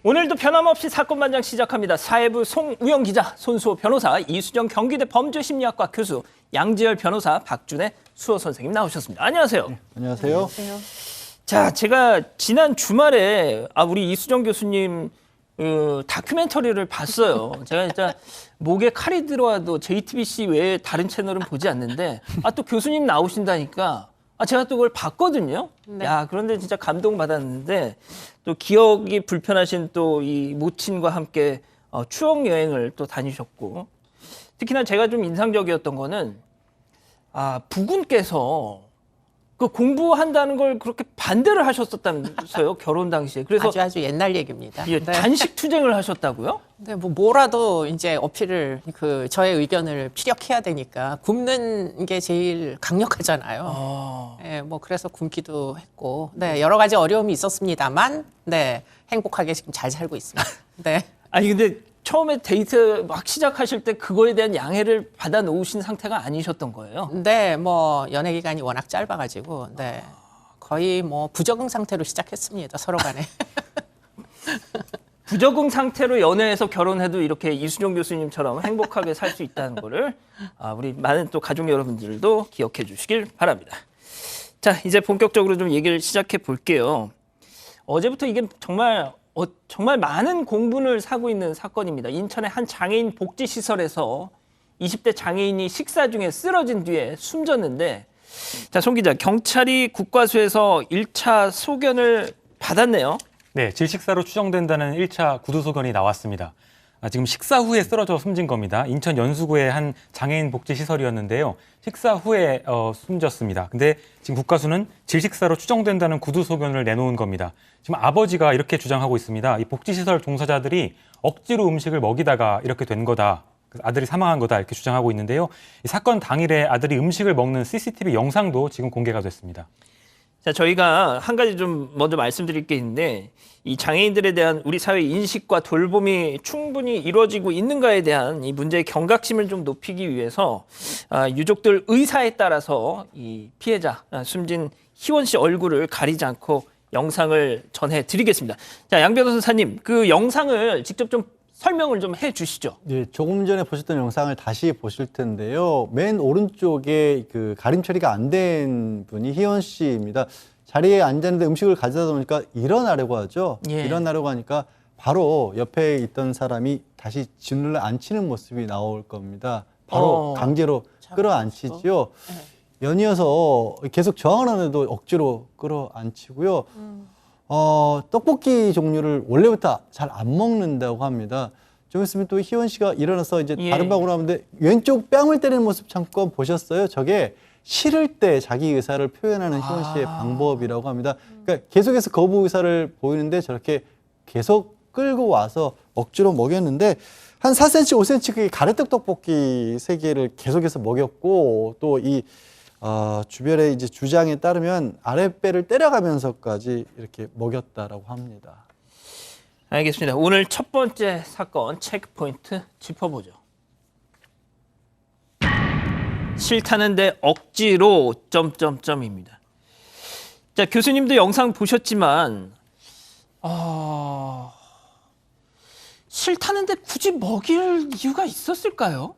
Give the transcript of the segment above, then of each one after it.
오늘도 변함없이 사건반장 시작합니다. 사회부 송우영 기자, 손수호 변호사, 이수정 경기대 범죄심리학과 교수, 양지열 변호사, 박준혜 수호 선생님 나오셨습니다. 안녕하세요. 네, 안녕하세요. 자, 제가 지난 주말에 우리 이수정 교수님 다큐멘터리를 봤어요. 제가 진짜 목에 칼이 들어와도 JTBC 외에 다른 채널은 보지 않는데 또 교수님 나오신다니까 제가 또 그걸 봤거든요. 네. 야, 그런데 진짜 감동받았는데 또 기억이 불편하신 또 이 모친과 함께 추억 여행을 또 다니셨고 특히나 제가 좀 인상적이었던 거는 부군께서 그 공부한다는 걸 그렇게 반대를 하셨었다면서요, 결혼 당시에. 그래서 아주 옛날 얘기입니다. 예, 단식 투쟁을 하셨다고요? 네, 뭐라도 이제 어필을 저의 의견을 피력해야 되니까 굶는 게 제일 강력하잖아요. 네, 그래서 굶기도 했고, 네, 여러 가지 어려움이 있었습니다만, 네, 행복하게 지금 잘 살고 있습니다. 네. 아니 근데 처음에 데이트 막 시작하실 때 그거에 대한 양해를 받아 놓으신 상태가 아니셨던 거예요? 네, 연애 기간이 워낙 짧아가지고, 네, 거의 부적응 상태로 시작했습니다. 서로 간에. 부적응 상태로 연애해서 결혼해도 이렇게 이수정 교수님처럼 행복하게 살 수 있다는 거를 우리 많은 또 가족 여러분들도 기억해 주시길 바랍니다. 자, 이제 본격적으로 좀 얘기를 시작해 볼게요. 어제부터 이게 정말 많은 공분을 사고 있는 사건입니다. 인천의 한 장애인 복지시설에서 20대 장애인이 식사 중에 쓰러진 뒤에 숨졌는데, 자, 송 기자, 경찰이 국과수에서 1차 소견을 받았네요. 네, 질식사로 추정된다는 1차 구두소견이 나왔습니다. 지금 식사 후에 쓰러져 숨진 겁니다. 인천 연수구의 한 장애인 복지시설이었는데요. 식사 후에 숨졌습니다. 근데 지금 국과수는 질식사로 추정된다는 구두소견을 내놓은 겁니다. 지금 아버지가 이렇게 주장하고 있습니다. 이 복지시설 종사자들이 억지로 음식을 먹이다가 이렇게 된 거다. 아들이 사망한 거다 이렇게 주장하고 있는데요. 이 사건 당일에 아들이 음식을 먹는 CCTV 영상도 지금 공개가 됐습니다. 자, 저희가 한 가지 좀 먼저 말씀드릴 게 있는데, 이 장애인들에 대한 우리 사회 인식과 돌봄이 충분히 이루어지고 있는가에 대한 이 문제의 경각심을 좀 높이기 위해서 유족들 의사에 따라서 이 피해자 숨진 희원 씨 얼굴을 가리지 않고 영상을 전해드리겠습니다. 자, 양 변호사님, 그 영상을 직접 좀 설명을 좀 해주시죠. 네, 조금 전에 보셨던 영상을 다시 보실 텐데요. 맨 오른쪽에 그 가림 처리가 안 된 분이 희원 씨입니다. 자리에 앉았는데 음식을 가져다 놓으니까 일어나려고 하죠. 예. 일어나려고 하니까 바로 옆에 있던 사람이 다시 진을 앉히는 모습이 나올 겁니다. 바로 강제로 끌어안히죠. 연이어서 계속 저항을 하는데도 억지로 끌어안히고요. 떡볶이 종류를 원래부터 잘 안 먹는다고 합니다. 좀 있으면 또 희원 씨가 일어나서 이제 다른 방으로 하는데 왼쪽 뺨을 때리는 모습 잠깐 보셨어요? 저게 싫을 때 자기 의사를 표현하는 희원 씨의 방법이라고 합니다. 그러니까 계속해서 거부 의사를 보이는데 저렇게 계속 끌고 와서 억지로 먹였는데 한 4cm, 5cm 그 가래떡 떡볶이 3개를 계속해서 먹였고 또 이 주변의 이제 주장에 따르면 아랫배를 때려가면서까지 이렇게 먹였다라고 합니다. 알겠습니다. 오늘 첫 번째 사건 체크포인트 짚어보죠. 싫다는데 억지로 점점점입니다. 자, 교수님도 영상 보셨지만 싫다는데 굳이 먹일 이유가 있었을까요?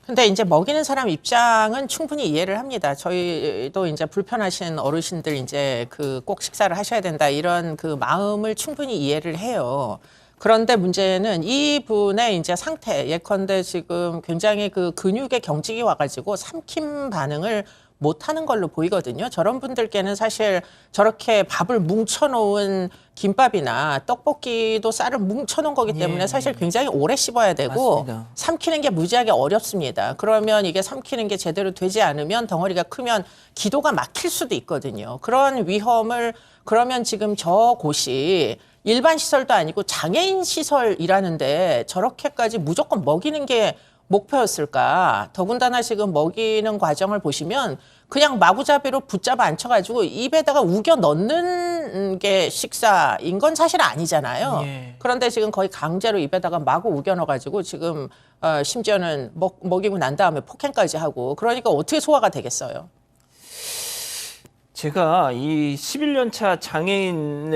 근데 이제 먹이는 사람 입장은 충분히 이해를 합니다. 저희도 이제 불편하신 어르신들 이제 꼭 식사를 하셔야 된다 이런 마음을 충분히 이해를 해요. 그런데 문제는 이분의 이제 상태, 예컨대 지금 굉장히 근육의 경직이 와가지고 삼킴 반응을 못하는 걸로 보이거든요. 저런 분들께는 사실 저렇게 밥을 뭉쳐놓은 김밥이나 떡볶이도 쌀을 뭉쳐놓은 거기 때문에 사실 굉장히 오래 씹어야 되고 맞습니다. 삼키는 게 무지하게 어렵습니다. 그러면 이게 삼키는 게 제대로 되지 않으면 덩어리가 크면 기도가 막힐 수도 있거든요. 그런 위험을 그러면 지금 저곳이 일반 시설도 아니고 장애인 시설이라는데 저렇게까지 무조건 먹이는 게 목표였을까? 더군다나 지금 먹이는 과정을 보시면 그냥 마구잡이로 붙잡아 앉혀가지고 입에다가 우겨 넣는 게 식사인 건 사실 아니잖아요. 그런데 지금 거의 강제로 입에다가 마구 우겨 넣어가지고 지금 심지어는 먹이고 난 다음에 폭행까지 하고 그러니까 어떻게 소화가 되겠어요? 제가 이 11년 차 장애인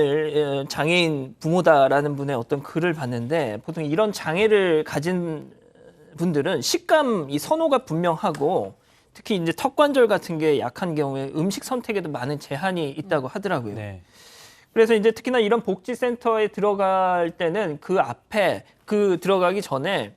부모다라는 분의 어떤 글을 봤는데 보통 이런 장애를 가진 분들은 식감 이 선호가 분명하고 특히 이제 턱관절 같은 게 약한 경우에 음식 선택에도 많은 제한이 있다고 하더라고요. 네. 그래서 이제 특히나 이런 복지센터에 들어갈 때는 그 앞에 들어가기 전에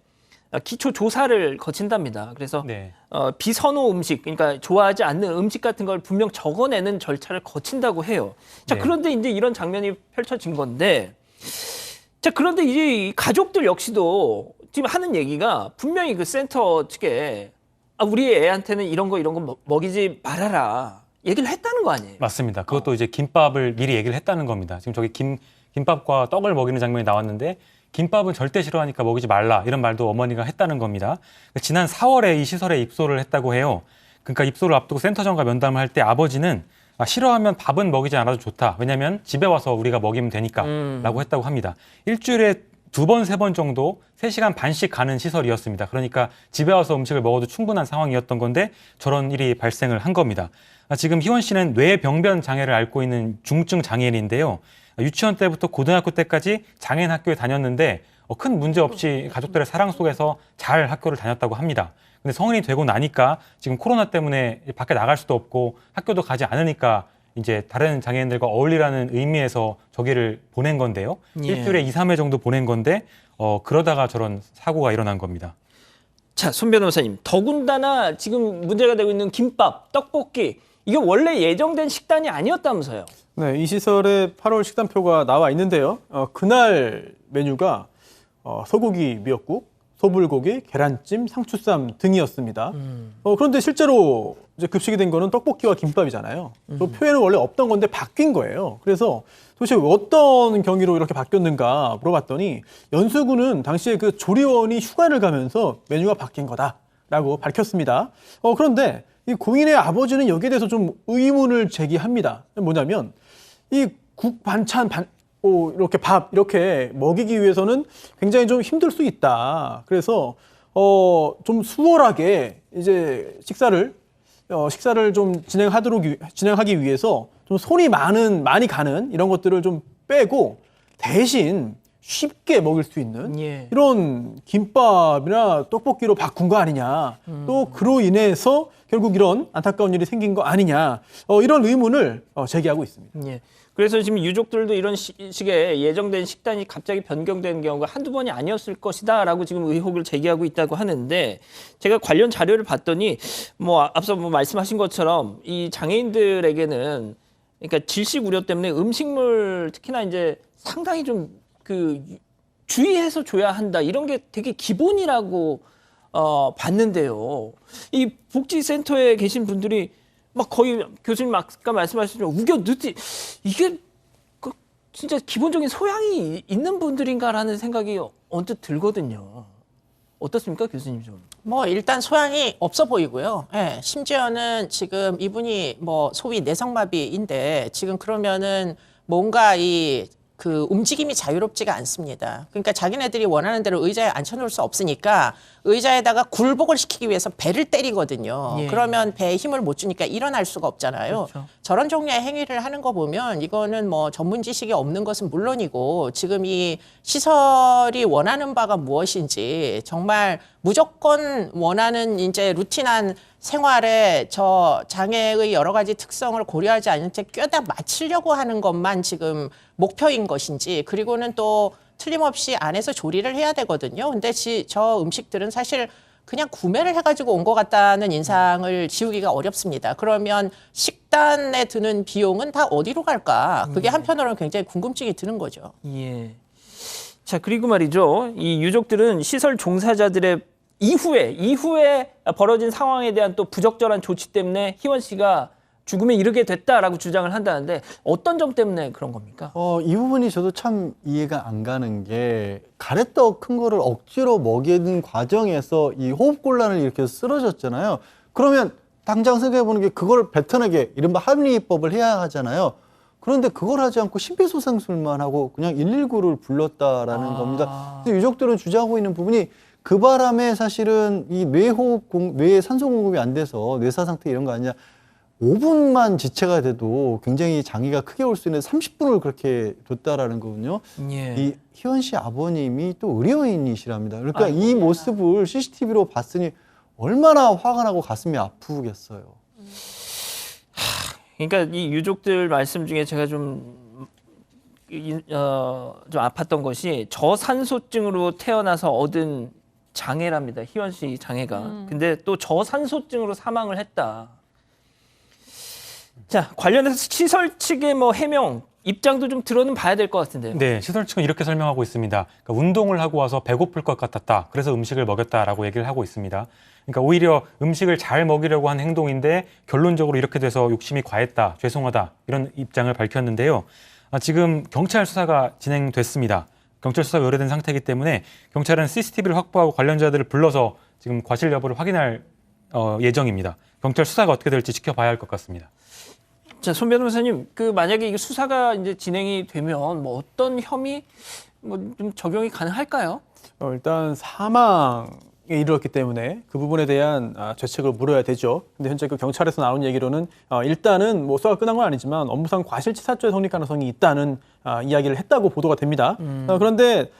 기초 조사를 거친답니다. 그래서 네. 비선호 음식, 그러니까 좋아하지 않는 음식 같은 걸 분명 적어내는 절차를 거친다고 해요. 자, 네. 그런데 이제 이런 장면이 펼쳐진 건데, 자, 그런데 이제 이 가족들 역시도 지금 하는 얘기가 분명히 그 센터 측에 우리 애한테는 이런 거 먹이지 말아라 얘기를 했다는 거 아니에요? 맞습니다. 그것도 이제 김밥을 미리 얘기를 했다는 겁니다. 지금 저기 김밥과 떡을 먹이는 장면이 나왔는데 김밥은 절대 싫어하니까 먹이지 말라 이런 말도 어머니가 했다는 겁니다. 지난 4월에 이 시설에 입소를 했다고 해요. 그러니까 입소를 앞두고 센터장과 면담을 할 때 아버지는 싫어하면 밥은 먹이지 않아도 좋다. 왜냐하면 집에 와서 우리가 먹이면 되니까 라고 했다고 합니다. 일주일에 2번, 3번 정도 3시간 반씩 가는 시설이었습니다. 그러니까 집에 와서 음식을 먹어도 충분한 상황이었던 건데 저런 일이 발생을 한 겁니다. 지금 희원 씨는 뇌병변 장애를 앓고 있는 중증 장애인인데요. 유치원 때부터 고등학교 때까지 장애인 학교에 다녔는데 큰 문제 없이 가족들의 사랑 속에서 잘 학교를 다녔다고 합니다. 근데 성인이 되고 나니까 지금 코로나 때문에 밖에 나갈 수도 없고 학교도 가지 않으니까 이제 다른 장애인들과 어울리라는 의미에서 저기를 보낸 건데요. 예. 일주일에 2, 3회 정도 보낸 건데 그러다가 저런 사고가 일어난 겁니다. 자, 손 변호사님, 더군다나 지금 문제가 되고 있는 김밥, 떡볶이 이게 원래 예정된 식단이 아니었다면서요? 네, 이 시설에 8월 식단표가 나와 있는데요. 그날 메뉴가 소고기 미역국, 소불고기, 계란찜, 상추쌈 등이었습니다. 그런데 실제로 이제 급식이 된 거는 떡볶이와 김밥이잖아요. 또 표에는 원래 없던 건데 바뀐 거예요. 그래서 도대체 어떤 경위로 이렇게 바뀌었는가 물어봤더니 연수구는 당시에 그 조리원이 휴가를 가면서 메뉴가 바뀐 거다라고 밝혔습니다. 그런데 이 고인의 아버지는 여기에 대해서 좀 의문을 제기합니다. 뭐냐면 이 국 반찬 이렇게 밥 이렇게 먹이기 위해서는 굉장히 좀 힘들 수 있다. 그래서 좀 수월하게 이제 식사를 좀 진행하기 위해서 좀 손이 많이 가는 이런 것들을 좀 빼고 대신 쉽게 먹일 수 있는 예. 이런 김밥이나 떡볶이로 바꾼 거 아니냐. 또 그로 인해서 결국 이런 안타까운 일이 생긴 거 아니냐. 이런 의문을 제기하고 있습니다. 예. 그래서 지금 유족들도 이런 식의 예정된 식단이 갑자기 변경되는 경우가 한두 번이 아니었을 것이다라고 지금 의혹을 제기하고 있다고 하는데 제가 관련 자료를 봤더니 앞서 말씀하신 것처럼 이 장애인들에게는 그러니까 질식 우려 때문에 음식물 특히나 이제 상당히 좀 주의해서 줘야 한다 이런 게 되게 기본이라고 봤는데요. 이 복지센터에 계신 분들이 막 거의 교수님 아까 말씀하셨지만 우겨 넣지 이게 진짜 기본적인 소양이 있는 분들인가라는 생각이 언뜻 들거든요. 어떻습니까, 교수님 좀? 일단 소양이 없어 보이고요. 예, 심지어는 지금 이분이 소위 내성마비인데 지금 그러면은 뭔가 움직임이 자유롭지가 않습니다. 그러니까 자기네들이 원하는 대로 의자에 앉혀놓을 수 없으니까 의자에다가 굴복을 시키기 위해서 배를 때리거든요. 예. 그러면 배에 힘을 못 주니까 일어날 수가 없잖아요. 그렇죠. 저런 종류의 행위를 하는 거 보면 이거는 전문 지식이 없는 것은 물론이고 지금 이 시설이 원하는 바가 무엇인지 정말 무조건 원하는 이제 루틴한 생활에 저 장애의 여러 가지 특성을 고려하지 않은 채 꿰다 맞추려고 하는 것만 지금 목표인 것인지 그리고는 또 틀림없이 안에서 조리를 해야 되거든요. 근데 저 음식들은 사실 그냥 구매를 해가지고 온 것 같다는 인상을 지우기가 어렵습니다. 그러면 식단에 드는 비용은 다 어디로 갈까? 그게 한편으로는 굉장히 궁금증이 드는 거죠. 예. 자, 그리고 말이죠. 이 유족들은 시설 종사자들의 이후에 벌어진 상황에 대한 또 부적절한 조치 때문에 희원 씨가 죽음에 이르게 됐다라고 주장을 한다는데 어떤 점 때문에 그런 겁니까? 이 부분이 저도 참 이해가 안 가는 게 가래떡 큰 거를 억지로 먹이는 과정에서 이 호흡곤란을 일으켜서 쓰러졌잖아요. 그러면 당장 생각해보는 게 그걸 뱉어내게 이른바 합리입법을 해야 하잖아요. 그런데 그걸 하지 않고 심폐소생술만 하고 그냥 119를 불렀다라는 겁니다. 그래서 유족들은 주장하고 있는 부분이 그 바람에 사실은 이 뇌에 산소 공급이 안 돼서 뇌사 상태 이런 거 아니냐. 5분만 지체가 돼도 굉장히 장애가 크게 올 수 있는 30분을 그렇게 뒀다라는 거군요. 예. 이 희원 씨 아버님이 또 의료인이시랍니다. 그러니까 이 모습을 CCTV로 봤으니 얼마나 화가 나고 가슴이 아프겠어요. 그러니까 이 유족들 말씀 중에 제가 좀 아팠던 것이 저산소증으로 태어나서 얻은 장애랍니다. 희원 씨 장애가. 근데 또 저산소증으로 사망을 했다. 자, 관련해서 시설 측의 뭐 해명, 입장도 좀 들어는 봐야 될 것 같은데요. 네, 시설 측은 이렇게 설명하고 있습니다. 그러니까 운동을 하고 와서 배고플 것 같았다. 그래서 음식을 먹였다라고 얘기를 하고 있습니다. 그러니까 오히려 음식을 잘 먹이려고 한 행동인데 결론적으로 이렇게 돼서 욕심이 과했다, 죄송하다 이런 입장을 밝혔는데요. 지금 경찰 수사가 진행됐습니다. 경찰 수사가 의뢰된 상태이기 때문에 경찰은 CCTV를 확보하고 관련자들을 불러서 지금 과실 여부를 확인할 예정입니다. 경찰 수사가 어떻게 될지 지켜봐야 할 것 같습니다. 자, 손 변호사님, 만약에 이게 수사가 이제 진행이 되면 뭐 어떤 혐의 좀 적용이 가능할까요? 일단 사망에 이르렀기 때문에 그 부분에 대한 죄책을 물어야 되죠. 근데 현재 그 경찰에서 나온 얘기로는 일단은 뭐 수사가 끝난 건 아니지만 업무상 과실치사죄 성립 가능성이 있다는 이야기를 했다고 보도가 됩니다. 그런데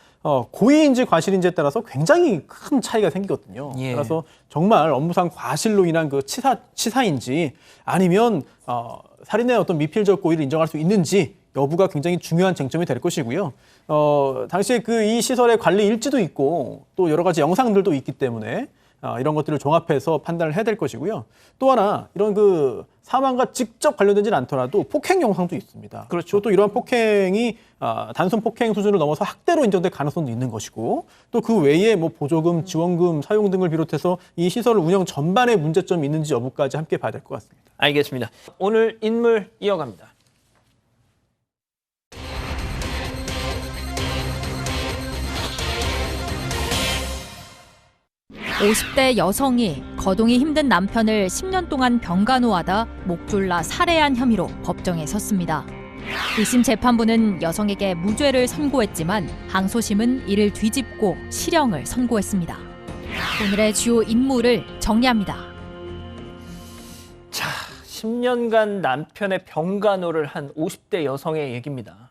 고의인지 과실인지에 따라서 굉장히 큰 차이가 생기거든요. 예. 따라서 정말 업무상 과실로 인한 그 치사인지 아니면 살인의 어떤 미필적 고의를 인정할 수 있는지 여부가 굉장히 중요한 쟁점이 될 것이고요. 당시에 이 시설의 관리 일지도 있고 또 여러 가지 영상들도 있기 때문에 이런 것들을 종합해서 판단을 해야 될 것이고요. 또 하나 이런 사망과 직접 관련되지는 않더라도 폭행 영상도 있습니다. 그렇죠. 또 이러한 폭행이 단순 폭행 수준을 넘어서 학대로 인정될 가능성도 있는 것이고 또 그 외에 뭐 보조금, 지원금 사용 등을 비롯해서 이 시설 운영 전반에 문제점이 있는지 여부까지 함께 봐야 될 것 같습니다. 알겠습니다. 오늘 인물 이어갑니다. 50대 여성이 거동이 힘든 남편을 10년 동안 병간호하다 목 졸라 살해한 혐의로 법정에 섰습니다. 1심 재판부는 여성에게 무죄를 선고했지만 항소심은 이를 뒤집고 실형을 선고했습니다. 오늘의 주요 인물을 정리합니다. 자, 10년간 남편의 병간호를 한 50대 여성의 얘기입니다.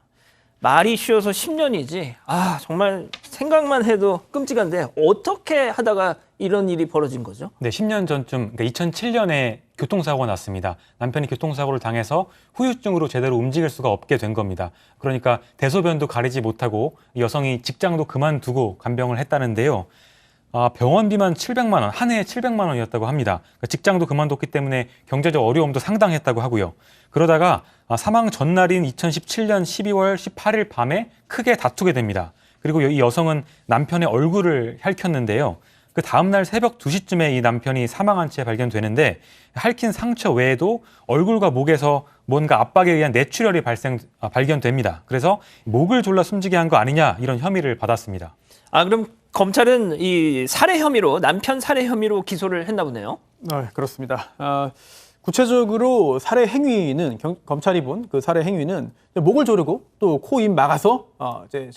말이 쉬워서 10년이지. 정말 생각만 해도 끔찍한데 어떻게 하다가 이런 일이 벌어진 거죠? 네, 10년 전쯤, 그러니까 2007년에 교통사고가 났습니다. 남편이 교통사고를 당해서 후유증으로 제대로 움직일 수가 없게 된 겁니다. 그러니까 대소변도 가리지 못하고 여성이 직장도 그만두고 간병을 했다는데요. 병원비만 700만 원, 한 해에 700만 원이었다고 합니다. 그러니까 직장도 그만뒀기 때문에 경제적 어려움도 상당했다고 하고요. 그러다가 사망 전날인 2017년 12월 18일 밤에 크게 다투게 됩니다. 그리고 이 여성은 남편의 얼굴을 핥혔는데요. 그 다음날 새벽 2시쯤에 이 남편이 사망한 채 발견되는데 핥힌 상처 외에도 얼굴과 목에서 뭔가 압박에 의한 뇌출혈이 발견됩니다. 그래서 목을 졸라 숨지게 한 거 아니냐 이런 혐의를 받았습니다. 그럼 검찰은 이 살해 혐의로, 남편 살해 혐의로 기소를 했나 보네요. 그렇습니다. 구체적으로 살해 행위는 검찰이 본 그 살해 행위는 목을 조르고 또 코, 입 막아서 이제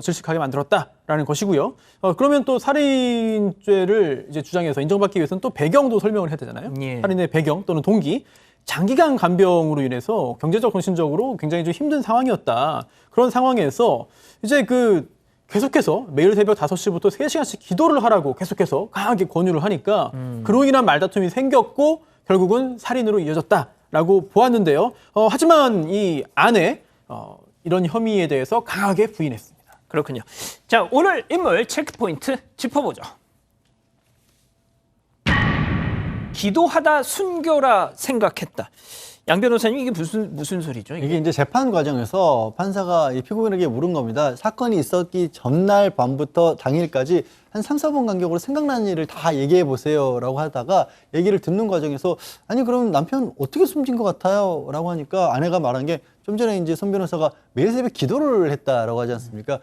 질식하게 만들었다라는 것이고요. 그러면 또 살인죄를 이제 주장해서 인정받기 위해서는 또 배경도 설명을 해야 되잖아요. 예. 살인의 배경 또는 동기. 장기간 간병으로 인해서 경제적, 정신적으로 굉장히 좀 힘든 상황이었다. 그런 상황에서 이제 계속해서 매일 새벽 5시부터 3시간씩 기도를 하라고 계속해서 강하게 권유를 하니까 그로 인한 말다툼이 생겼고 결국은 살인으로 이어졌다라고 보았는데요. 하지만 이 아내 이런 혐의에 대해서 강하게 부인했습니다. 그렇군요. 자, 오늘 인물 체크포인트 짚어보죠. 기도하다 순교라 생각했다. 양 변호사님, 이게 무슨 소리죠? 이게 이제 재판 과정에서 판사가 이 피고인에게 물은 겁니다. 사건이 있었기 전날 밤부터 당일까지 한 3, 4분 간격으로 생각나는 일을 다 얘기해 보세요라고 하다가 얘기를 듣는 과정에서 아니 그럼 남편 어떻게 숨진 것 같아요? 라고 하니까 아내가 말한 게 좀 전에 이제 손 변호사가 매일 새벽 기도를 했다라고 하지 않습니까?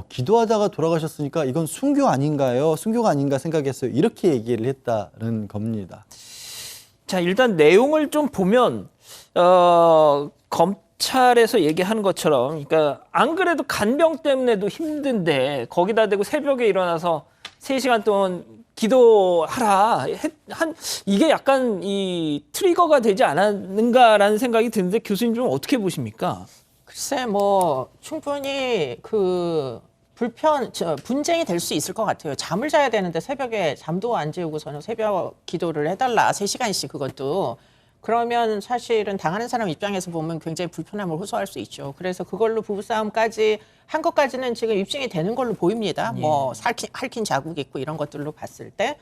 기도하다가 돌아가셨으니까 이건 순교 아닌가요? 순교가 아닌가 생각했어요. 이렇게 얘기를 했다는 겁니다. 자, 일단 내용을 좀 보면 검찰에서 얘기하는 것처럼, 그러니까 안 그래도 간병 때문에도 힘든데 거기다 대고 새벽에 일어나서 3시간 동안 기도하라. 이게 약간 이 트리거가 되지 않았는가라는 생각이 드는데 교수님 좀 어떻게 보십니까? 글쎄 뭐 충분히 그 분쟁이 될 수 있을 것 같아요. 잠을 자야 되는데 새벽에 잠도 안 재우고서는 새벽 기도를 해달라 3시간씩 그것도 그러면 사실은 당하는 사람 입장에서 보면 굉장히 불편함을 호소할 수 있죠. 그래서 그걸로 부부싸움까지 한 것까지는 지금 입증이 되는 걸로 보입니다. 뭐 핥힌 자국이 있고 이런 것들로 봤을 때.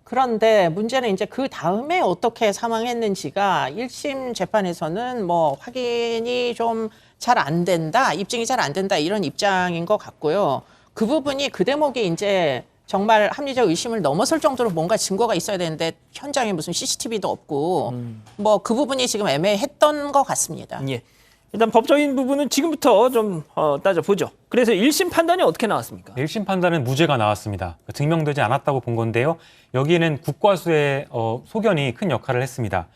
그런데 문제는 이제 그 다음에 어떻게 사망했는지가 1심 재판에서는 뭐 확인이 좀 잘 안 된다, 입증이 잘 안 된다 이런 입장인 것 같고요. 그 부분이 그 대목이 이제 정말 합리적 의심을 넘어설 정도로 뭔가 증거가 있어야 되는데 현장에 무슨 CCTV도 없고 뭐 그 부분이 지금 애매했던 것 같습니다. 예. 일단 법적인 부분은 지금부터 좀 따져보죠. 그래서 1심 판단이 어떻게 나왔습니까? 1심 판단은 무죄가 나왔습니다. 증명되지 않았다고 본 건데요. 여기에는 국과수의 소견이 큰 역할을 했습니다.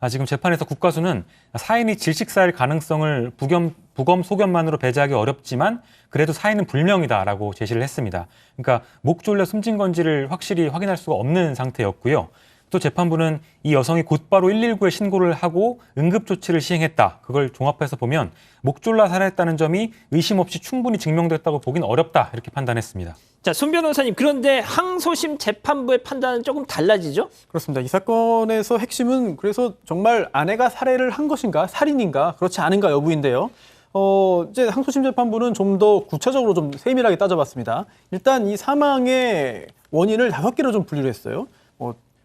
지금 재판에서 국과수는 사인이 질식사일 가능성을 부검 소견만으로 배제하기 어렵지만 그래도 사인은 불명이다라고 제시를 했습니다. 그러니까 목 졸려 숨진 건지를 확실히 확인할 수가 없는 상태였고요. 또 재판부는 이 여성이 곧바로 119에 신고를 하고 응급조치를 시행했다. 그걸 종합해서 보면 목 졸라 살해했다는 점이 의심 없이 충분히 증명됐다고 보기는 어렵다. 이렇게 판단했습니다. 자, 손 변호사님, 그런데 항소심 재판부의 판단은 조금 달라지죠? 그렇습니다. 이 사건에서 핵심은 그래서 정말 아내가 살해를 한 것인가, 살인인가, 그렇지 않은가 여부인데요. 이제 항소심 재판부는 좀 더 구체적으로 좀 세밀하게 따져봤습니다. 일단 이 사망의 원인을 5개로 좀 분류를 했어요.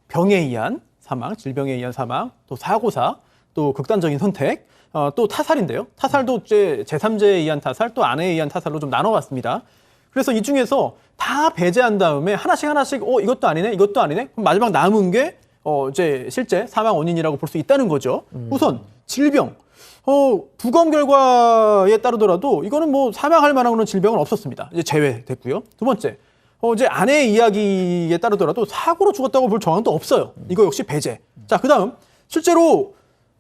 병에 의한 사망, 질병에 의한 사망, 또 사고사, 또 극단적인 선택, 또 타살인데요. 타살도 제3자에 의한 타살, 또 아내에 의한 타살로 좀 나눠봤습니다. 그래서 이 중에서 다 배제한 다음에 하나씩 이것도 아니네, 이것도 아니네. 그럼 마지막 남은 게 이제 실제 사망 원인이라고 볼 수 있다는 거죠. 우선 질병. 부검 결과에 따르더라도 이거는 뭐 사망할 만한 그런 질병은 없었습니다. 이제 제외됐고요. 두 번째. 이제 아내의 이야기에 따르더라도 사고로 죽었다고 볼 정황도 없어요. 이거 역시 배제. 자, 그다음 실제로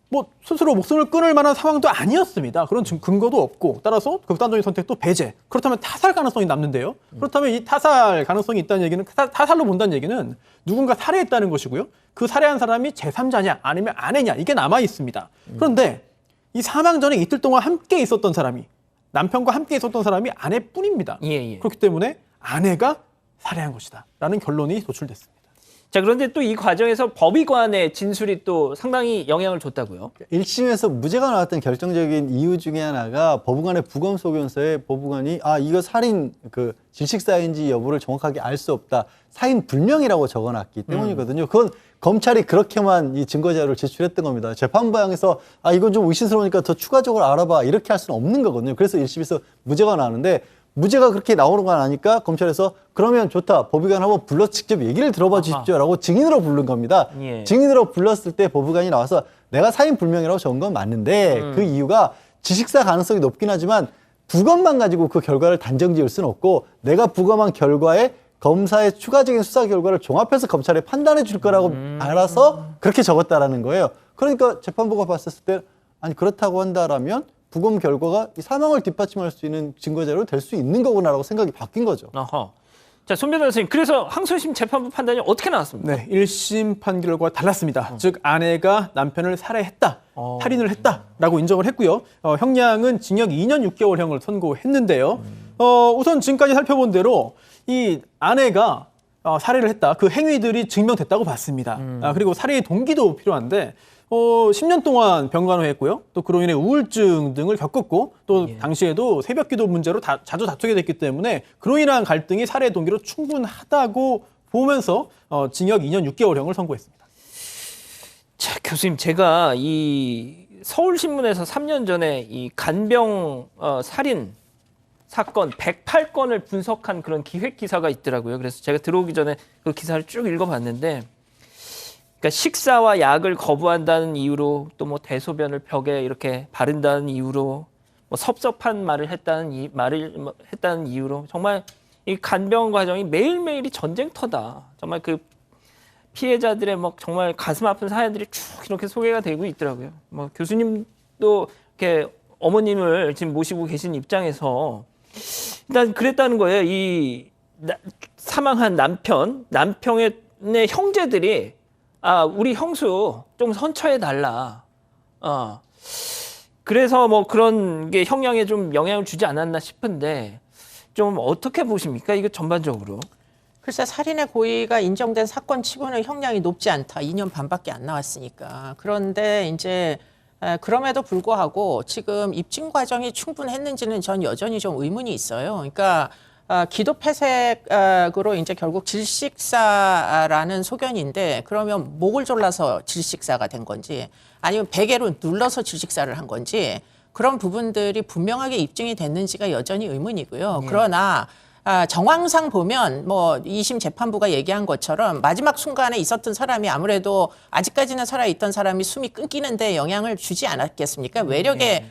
뭐 스스로 목숨을 끊을 만한 상황도 아니었습니다. 그런 근거도 없고 따라서 극단적인 선택도 배제. 그렇다면 타살 가능성이 남는데요. 그렇다면 이 타살 가능성이 있다는 얘기는 타살로 본다는 얘기는 누군가 살해했다는 것이고요. 그 살해한 사람이 제3자냐 아니면 아내냐 이게 남아 있습니다. 그런데 이 사망 전에 이틀 동안 함께 있었던 사람이 남편과 함께 있었던 사람이 아내뿐입니다. 예. 그렇기 때문에 아내가 살해한 것이다 라는 결론이 도출됐습니다. 자, 그런데 또 이 과정에서 법의관의 진술이 또 상당히 영향을 줬다고요? 1심에서 무죄가 나왔던 결정적인 이유 중에 하나가 법원의 부검 소견서에 법원이 이거 살인 질식사인지 여부를 정확하게 알 수 없다. 사인 불명이라고 적어놨기 때문이거든요. 그건 검찰이 그렇게만 이 증거 자료를 제출했던 겁니다. 재판부에서 이건 좀 의심스러우니까 더 추가적으로 알아봐 이렇게 할 수는 없는 거거든요. 그래서 1심에서 무죄가 나왔는데 무죄가 그렇게 나오는 거 나니까 검찰에서 그러면 좋다. 법의관 한번 불러 직접 얘기를 들어봐 주십시오라고 증인으로 부른 겁니다. 예. 증인으로 불렀을 때 법의관이 나와서 내가 사인 불명이라고 적은 건 맞는데 그 이유가 질식사 가능성이 높긴 하지만 부검만 가지고 그 결과를 단정 지을 수는 없고 내가 부검한 결과에 검사의 추가적인 수사 결과를 종합해서 검찰에 판단해 줄 거라고 알아서 그렇게 적었다라는 거예요. 그러니까 재판부가 봤을 때 아니 그렇다고 한다라면 부검 결과가 이 사망을 뒷받침할 수 있는 증거 자료로 될 수 있는 거구나라고 생각이 바뀐 거죠. 어허. 자, 손 변호사님, 그래서 항소심 재판부 판단이 어떻게 나왔습니까? 네, 1심 판결과 달랐습니다. 즉 아내가 남편을 살해했다, 살인을 했다라고 인정을 했고요. 형량은 징역 2년 6개월형을 선고했는데요. 우선 지금까지 살펴본 대로 이 아내가 살해를 했다, 그 행위들이 증명됐다고 봤습니다. 그리고 살해의 동기도 필요한데 10년 동안 병간호했고요. 또 그로 인해 우울증 등을 겪었고 또 당시에도 새벽기도 문제로 자주 다투게 됐기 때문에 그로 인한 갈등이 살해 동기로 충분하다고 보면서 징역 2년 6개월형을 선고했습니다. 자, 교수님, 제가 이 서울신문에서 3년 전에 이 간병 살인 사건 108건을 분석한 그런 기획 기사가 있더라고요. 그래서 제가 들어오기 전에 그 기사를 쭉 읽어봤는데 그러니까 식사와 약을 거부한다는 이유로 또 뭐 대소변을 벽에 이렇게 바른다는 이유로 뭐 섭섭한 말을 했다는 이유로 정말 이 간병 과정이 매일매일이 전쟁터다. 정말 그 피해자들의 막 정말 가슴 아픈 사연들이 쭉 이렇게 소개가 되고 있더라고요. 뭐 교수님도 이렇게 어머님을 지금 모시고 계신 입장에서 일단 그랬다는 거예요. 이 사망한 남편의 네, 형제들이 우리 형수 좀 선처해 달라. 그래서 뭐 그런 게 형량에 좀 영향을 주지 않았나 싶은데 좀 어떻게 보십니까? 이거 전반적으로. 글쎄 살인의 고의가 인정된 사건 치고는 형량이 높지 않다. 2년 반밖에 안 나왔으니까. 그런데 이제 그럼에도 불구하고 지금 입증 과정이 충분했는지는 전 여전히 좀 의문이 있어요. 그러니까 기도 폐색으로 이제 결국 질식사라는 소견인데 그러면 목을 졸라서 질식사가 된 건지 아니면 베개로 눌러서 질식사를 한 건지 그런 부분들이 분명하게 입증이 됐는지가 여전히 의문이고요. 그러나 정황상 보면 뭐 2심 재판부가 얘기한 것처럼 마지막 순간에 있었던 사람이 아무래도 아직까지는 살아있던 사람이 숨이 끊기는데 영향을 주지 않았겠습니까?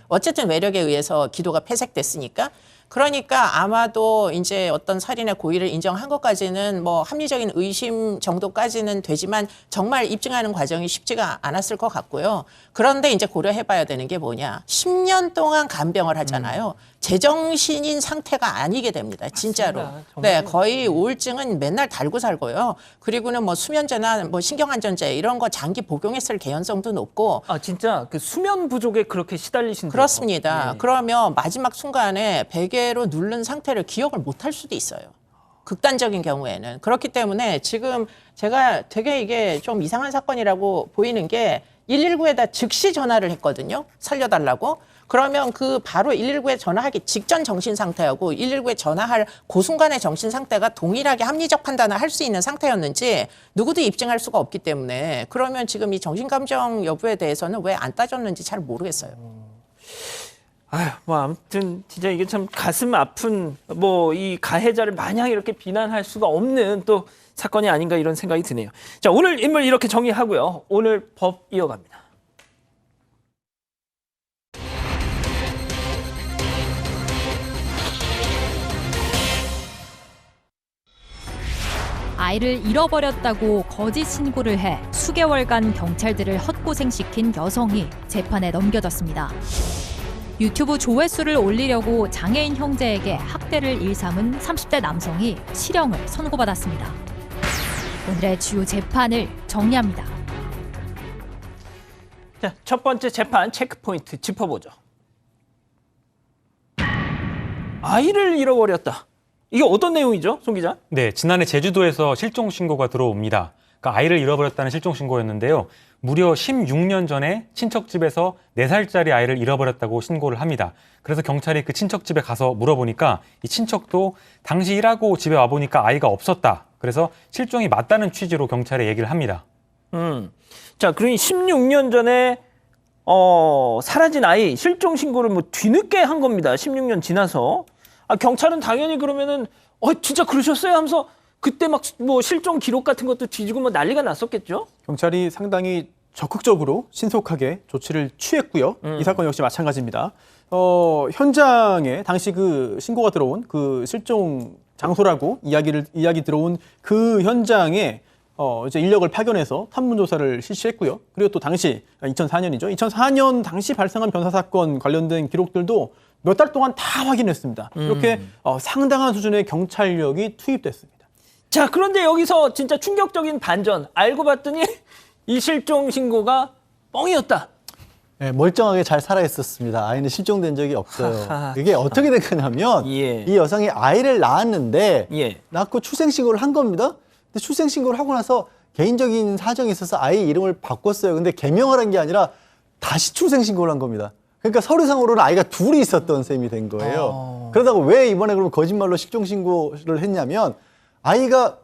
어쨌든 외력에 의해서 기도가 폐색됐으니까. 그러니까 아마도 이제 어떤 살인의 고의를 인정한 것까지는 뭐 합리적인 의심 정도까지는 되지만 정말 입증하는 과정이 쉽지가 않았을 것 같고요. 그런데 이제 고려해봐야 되는 게 뭐냐. 10년 동안 간병을 하잖아요. 제정신인 상태가 아니게 됩니다. 진짜로. 네, 거의 우울증은 맨날 달고 살고요. 그리고는 뭐 수면제나 뭐 신경안전제 이런 거 장기 복용했을 개연성도 높고. 진짜 그 수면 부족에 그렇게 시달리신다고. 그렇습니다. 네. 그러면 마지막 순간에 베개로 누른 상태를 기억을 못할 수도 있어요. 극단적인 경우에는. 그렇기 때문에 지금 제가 되게 이게 좀 이상한 사건이라고 보이는 게 119에다 즉시 전화를 했거든요. 살려달라고. 그러면 그 바로 119에 전화하기 직전 정신 상태하고 119에 전화할 그 순간의 정신 상태가 동일하게 합리적 판단을 할 수 있는 상태였는지 누구도 입증할 수가 없기 때문에 그러면 지금 이 정신감정 여부에 대해서는 왜 안 따졌는지 잘 모르겠어요. 뭐 아무튼 진짜 이게 참 가슴 아픈 뭐 이 가해자를 마냥 이렇게 비난할 수가 없는 또 사건이 아닌가 이런 생각이 드네요. 자, 오늘 인물 이렇게 정리하고요. 오늘 법 이어갑니다. 아이를 잃어버렸다고 거짓 신고를 해 수개월간 경찰들을 헛고생시킨 여성이 재판에 넘겨졌습니다. 유튜브 조회수를 올리려고 장애인 형제에게 학대를 일삼은 30대 남성이 실형을 선고받았습니다. 오늘의 주요 재판을 정리합니다. 자, 첫 번째 재판 체크포인트 짚어보죠. 아이를 잃어버렸다. 이게 어떤 내용이죠, 송 기자? 네, 지난해 제주도에서 실종 신고가 들어옵니다. 그러니까 아이를 잃어버렸다는 실종 신고였는데요. 무려 16년 전에 친척집에서 4살짜리 아이를 잃어버렸다고 신고를 합니다. 그래서 경찰이 그 친척집에 가서 물어보니까 이 친척도 당시 일하고 집에 와보니까 아이가 없었다. 그래서 실종이 맞다는 취지로 경찰에 얘기를 합니다. 자, 그러니 16년 전에 사라진 아이 실종 신고를 뭐 뒤늦게 한 겁니다. 16년 지나서. 경찰은 당연히 그러면은 진짜 그러셨어요? 하면서 그때 막 뭐 실종 기록 같은 것도 뒤지고 뭐 난리가 났었겠죠? 경찰이 상당히 적극적으로 신속하게 조치를 취했고요. 이 사건 역시 마찬가지입니다. 현장에 당시 그 신고가 들어온 그 실종 장소라고 이야기 들어온 그 현장에 이제 인력을 파견해서 탐문 조사를 실시했고요. 그리고 또 당시 2004년이죠. 2004년 당시 발생한 변사 사건 관련된 기록들도 몇 달 동안 다 확인했습니다. 이렇게 상당한 수준의 경찰력이 투입됐습니다. 자, 그런데 여기서 진짜 충격적인 반전. 알고 봤더니 이 실종 신고가 뻥이었다. 네, 멀쩡하게 잘 살아있었습니다. 아이는 실종된 적이 없어요. 이게 어떻게 된 거냐면 예. 이 여성이 아이를 낳았는데 예. 낳고 출생신고를 한 겁니다. 근데 출생신고를 하고 나서 개인적인 사정이 있어서 아이 이름을 바꿨어요. 근데 개명을 한 게 아니라 다시 출생신고를 한 겁니다. 그러니까 서류상으로는 아이가 둘이 있었던 셈이 된 거예요. 그러다가 왜 이번에 그럼 거짓말로 실종신고를 했냐면 아이가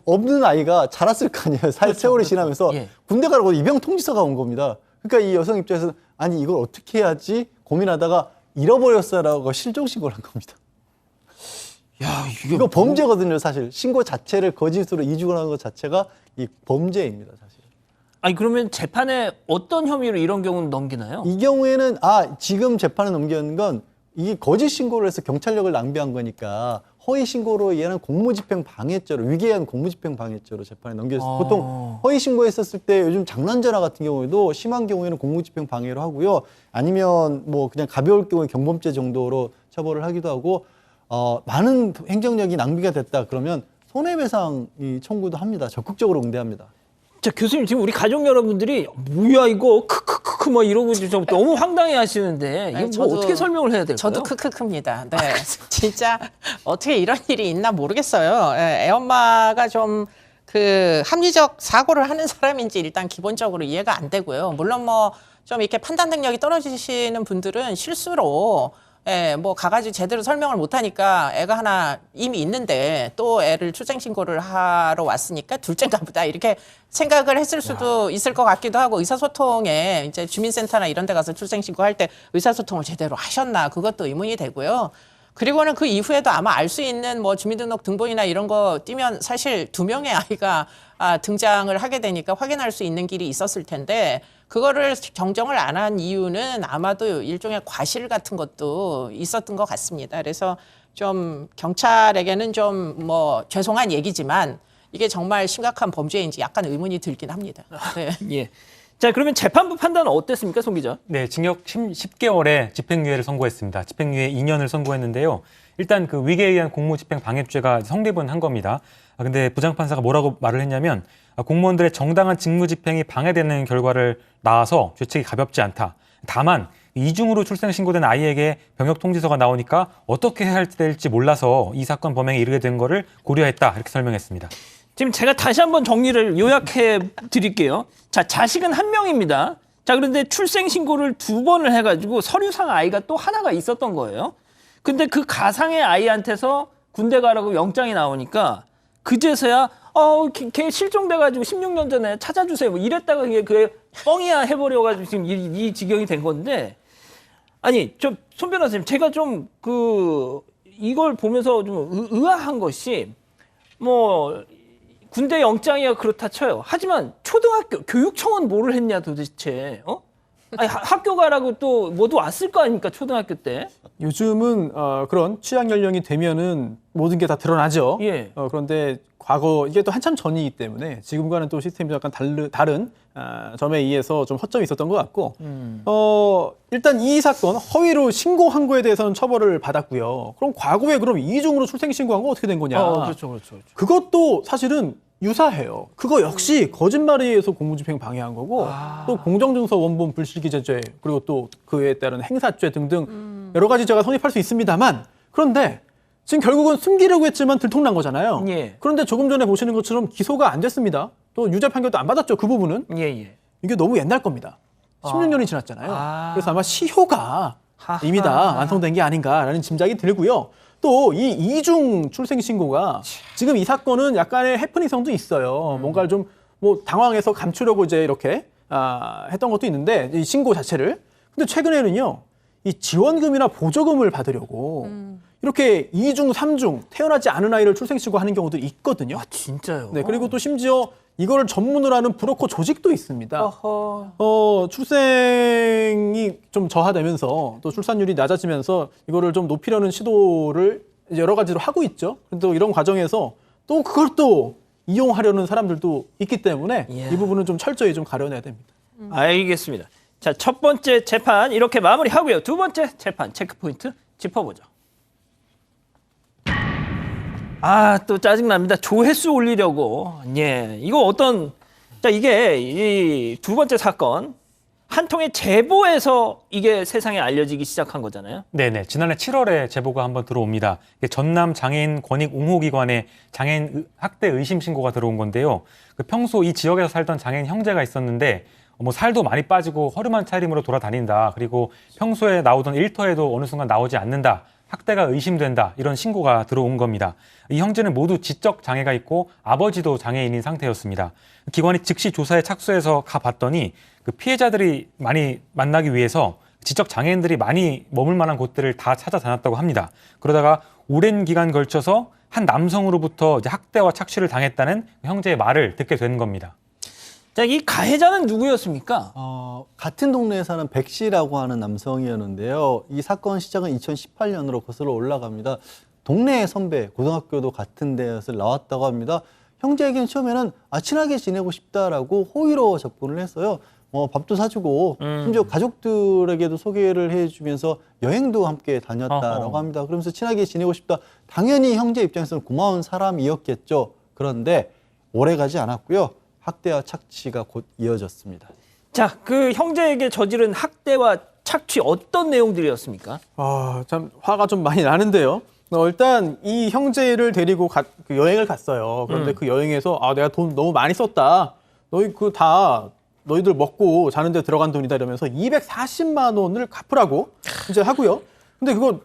없는 아이가 자랐을 거 아니에요. 세월이 지나면서 예. 군대 가라고 입영 통지서가 온 겁니다. 그러니까 이 여성 입장에서는 아니 이걸 어떻게 해야지 고민하다가 잃어버렸어라고 실종신고를 한 겁니다. 야, 이거 범죄거든요, 사실. 신고 자체를 거짓으로 이주하는 것 자체가 이 범죄입니다, 사실. 아니 그러면 재판에 어떤 혐의로 이런 경우는 넘기나요? 이 경우에는 지금 재판에 넘기는 건 이게 거짓 신고를 해서 경찰력을 낭비한 거니까 허위 신고로 얘는 공무집행 방해죄로 위계한 공무집행 방해죄로 재판에 넘겨졌어요. 보통 허위 신고했었을 때 요즘 장난전화 같은 경우에도 심한 경우에는 공무집행 방해로 하고요. 아니면 뭐 그냥 가벼울 경우에 경범죄 정도로 처벌을 하기도 하고 많은 행정력이 낭비가 됐다 그러면 손해배상이 청구도 합니다. 적극적으로 응대합니다. 자, 교수님 지금 우리 가족 여러분들이 뭐야 이거 크크크크 막 이러고 좀 너무 황당해 하시는데 이거 뭐 어떻게 설명을 해야 될까요? 저도 크크크입니다. 네, 진짜 어떻게 이런 일이 있나 모르겠어요. 애 엄마가 좀 그 합리적 사고를 하는 사람인지 일단 기본적으로 이해가 안 되고요. 물론 뭐 좀 이렇게 판단 능력이 떨어지시는 분들은 실수로 뭐 가가지고 제대로 설명을 못하니까 애가 하나 이미 있는데 또 애를 출생신고를 하러 왔으니까 둘째인가 보다 이렇게 생각을 했을 수도 있을 것 같기도 하고 의사소통에 이제 주민센터나 이런 데 가서 출생신고할 때 의사소통을 제대로 하셨나 그것도 의문이 되고요. 그리고는 그 이후에도 아마 알 수 있는 뭐 주민등록 등본이나 이런 거 띄면 사실 2명의 아이가 등장을 하게 되니까 확인할 수 있는 길이 있었을 텐데 그거를 정정을 안 한 이유는 아마도 일종의 과실 같은 것도 있었던 것 같습니다. 그래서 좀 경찰에게는 좀 뭐 죄송한 얘기지만 이게 정말 심각한 범죄인지 약간 의문이 들긴 합니다. 네. 예. 자, 그러면 재판부 판단은 어땠습니까, 송 기자? 네, 징역 10개월에 집행유예를 선고했습니다. 집행유예 2년을 선고했는데요. 일단 그 위계에 의한 공무집행 방해죄가 성립은 한 겁니다. 근데 부장판사가 뭐라고 말을 했냐면 공무원들의 정당한 직무집행이 방해되는 결과를 낳아서 죄책이 가볍지 않다. 다만 이중으로 출생신고된 아이에게 병역통지서가 나오니까 어떻게 해야 될지 몰라서 이 사건 범행에 이르게 된 거를 고려했다. 이렇게 설명했습니다. 지금 제가 다시 한번 정리를 요약해 드릴게요. 자, 자식은 1명입니다. 자, 그런데 출생신고를 2번을 해가지고 서류상 아이가 또 하나가 있었던 거예요. 근데 그 가상의 아이한테서 군대 가라고 영장이 나오니까 그제서야 걔 실종돼가지고 16년 전에 찾아주세요. 뭐 이랬다가 그게 뻥이야 해버려가지고 지금 이 지경이 된 건데 아니 손 변호사님 제가 좀 이걸 보면서 좀 의아한 것이 뭐 군대 영장이야 그렇다 쳐요. 하지만 초등학교 교육청은 뭐를 했냐 도대체 아니, 학교 가라고 또 모두 왔을 거 아닙니까 초등학교 때. 요즘은 그런 취약 연령이 되면은 모든 게 다 드러나죠. 예. 그런데 과거 이게 또 한참 전이기 때문에 지금과는 또 시스템이 약간 다른 점에 의해서 좀 허점이 있었던 것 같고 일단 이 사건 허위로 신고한 거에 대해서는 처벌을 받았고요. 그럼 과거에 그럼 이중으로 출생 신고한 거 어떻게 된 거냐? 그렇죠. 그것도 사실은 유사해요. 그거 역시 거짓말에 의해서 공무집행 방해한 거고 또 공정증서 원본 불실기재죄 그리고 또 그에 따른 행사죄 등등 여러 가지 죄가 성립할 수 있습니다만 그런데 지금 결국은 숨기려고 했지만 들통난 거잖아요. 예. 그런데 조금 전에 보시는 것처럼 기소가 안 됐습니다. 또 유죄 판결도 안 받았죠. 그 부분은. 예. 이게 너무 옛날 겁니다. 16년이 지났잖아요. 그래서 아마 시효가 하하. 이미 다 완성된 게 아닌가라는 짐작이 들고요. 또 이 이중 출생 신고가 지금 이 사건은 약간의 해프닝성도 있어요. 뭔가를 좀 뭐 당황해서 감추려고 이제 이렇게 했던 것도 있는데 이 신고 자체를. 근데 최근에는요. 이 지원금이나 보조금을 받으려고 이렇게 2중, 3중 태어나지 않은 아이를 출생신고하는 경우도 있거든요. 아 진짜요? 네, 그리고 또 심지어 이거를 전문으로 하는 브로커 조직도 있습니다. 출생이 좀 저하되면서 또 출산율이 낮아지면서 이거를 좀 높이려는 시도를 이제 여러 가지로 하고 있죠. 근데 또 이런 과정에서 또 그걸 또 이용하려는 사람들도 있기 때문에 이 부분은 좀 철저히 좀 가려내야 됩니다. 알겠습니다. 자, 첫 번째 재판 이렇게 마무리하고요. 두 번째 재판 체크포인트 짚어보죠. 또 짜증납니다. 조회수 올리려고. 예, 이거 자, 이게 이 두 번째 사건 한 통의 제보에서 이게 세상에 알려지기 시작한 거잖아요. 네네. 지난해 7월에 제보가 한번 들어옵니다. 이게 전남 장애인 권익 옹호기관에 장애인 학대 의심 신고가 들어온 건데요. 평소 이 지역에서 살던 장애인 형제가 있었는데 뭐 살도 많이 빠지고 허름한 차림으로 돌아다닌다. 그리고 평소에 나오던 일터에도 어느 순간 나오지 않는다. 학대가 의심된다. 이런 신고가 들어온 겁니다. 이 형제는 모두 지적 장애가 있고 아버지도 장애인인 상태였습니다. 기관이 즉시 조사에 착수해서 가봤더니 그 피해자들이 많이 만나기 위해서 지적 장애인들이 많이 머물 만한 곳들을 다 찾아다녔다고 합니다. 그러다가 오랜 기간 걸쳐서 한 남성으로부터 이제 학대와 착취를 당했다는 형제의 말을 듣게 된 겁니다. 자, 이 가해자는 누구였습니까? 같은 동네에 사는 백 씨라고 하는 남성이었는데요. 이 사건 시작은 2018년으로 거슬러 올라갑니다. 동네 선배, 고등학교도 같은 데에서 나왔다고 합니다. 형제에게는 처음에는 친하게 지내고 싶다라고 호의로 접근을 했어요. 밥도 사주고 심지어 가족들에게도 소개를 해주면서 여행도 함께 다녔다라고 어허. 합니다. 그러면서 친하게 지내고 싶다. 당연히 형제 입장에서는 고마운 사람이었겠죠. 그런데 오래가지 않았고요. 학대와 착취가 곧 이어졌습니다. 자, 그 형제에게 저지른 학대와 착취 어떤 내용들이었습니까? 참 화가 좀 많이 나는데요. 일단 이 형제를 데리고 그 여행을 갔어요. 그런데 그 여행에서 내가 돈 너무 많이 썼다. 너희들 먹고 자는데 들어간 돈이다 이러면서 240만 원을 갚으라고 이제 하고요. 근데 그거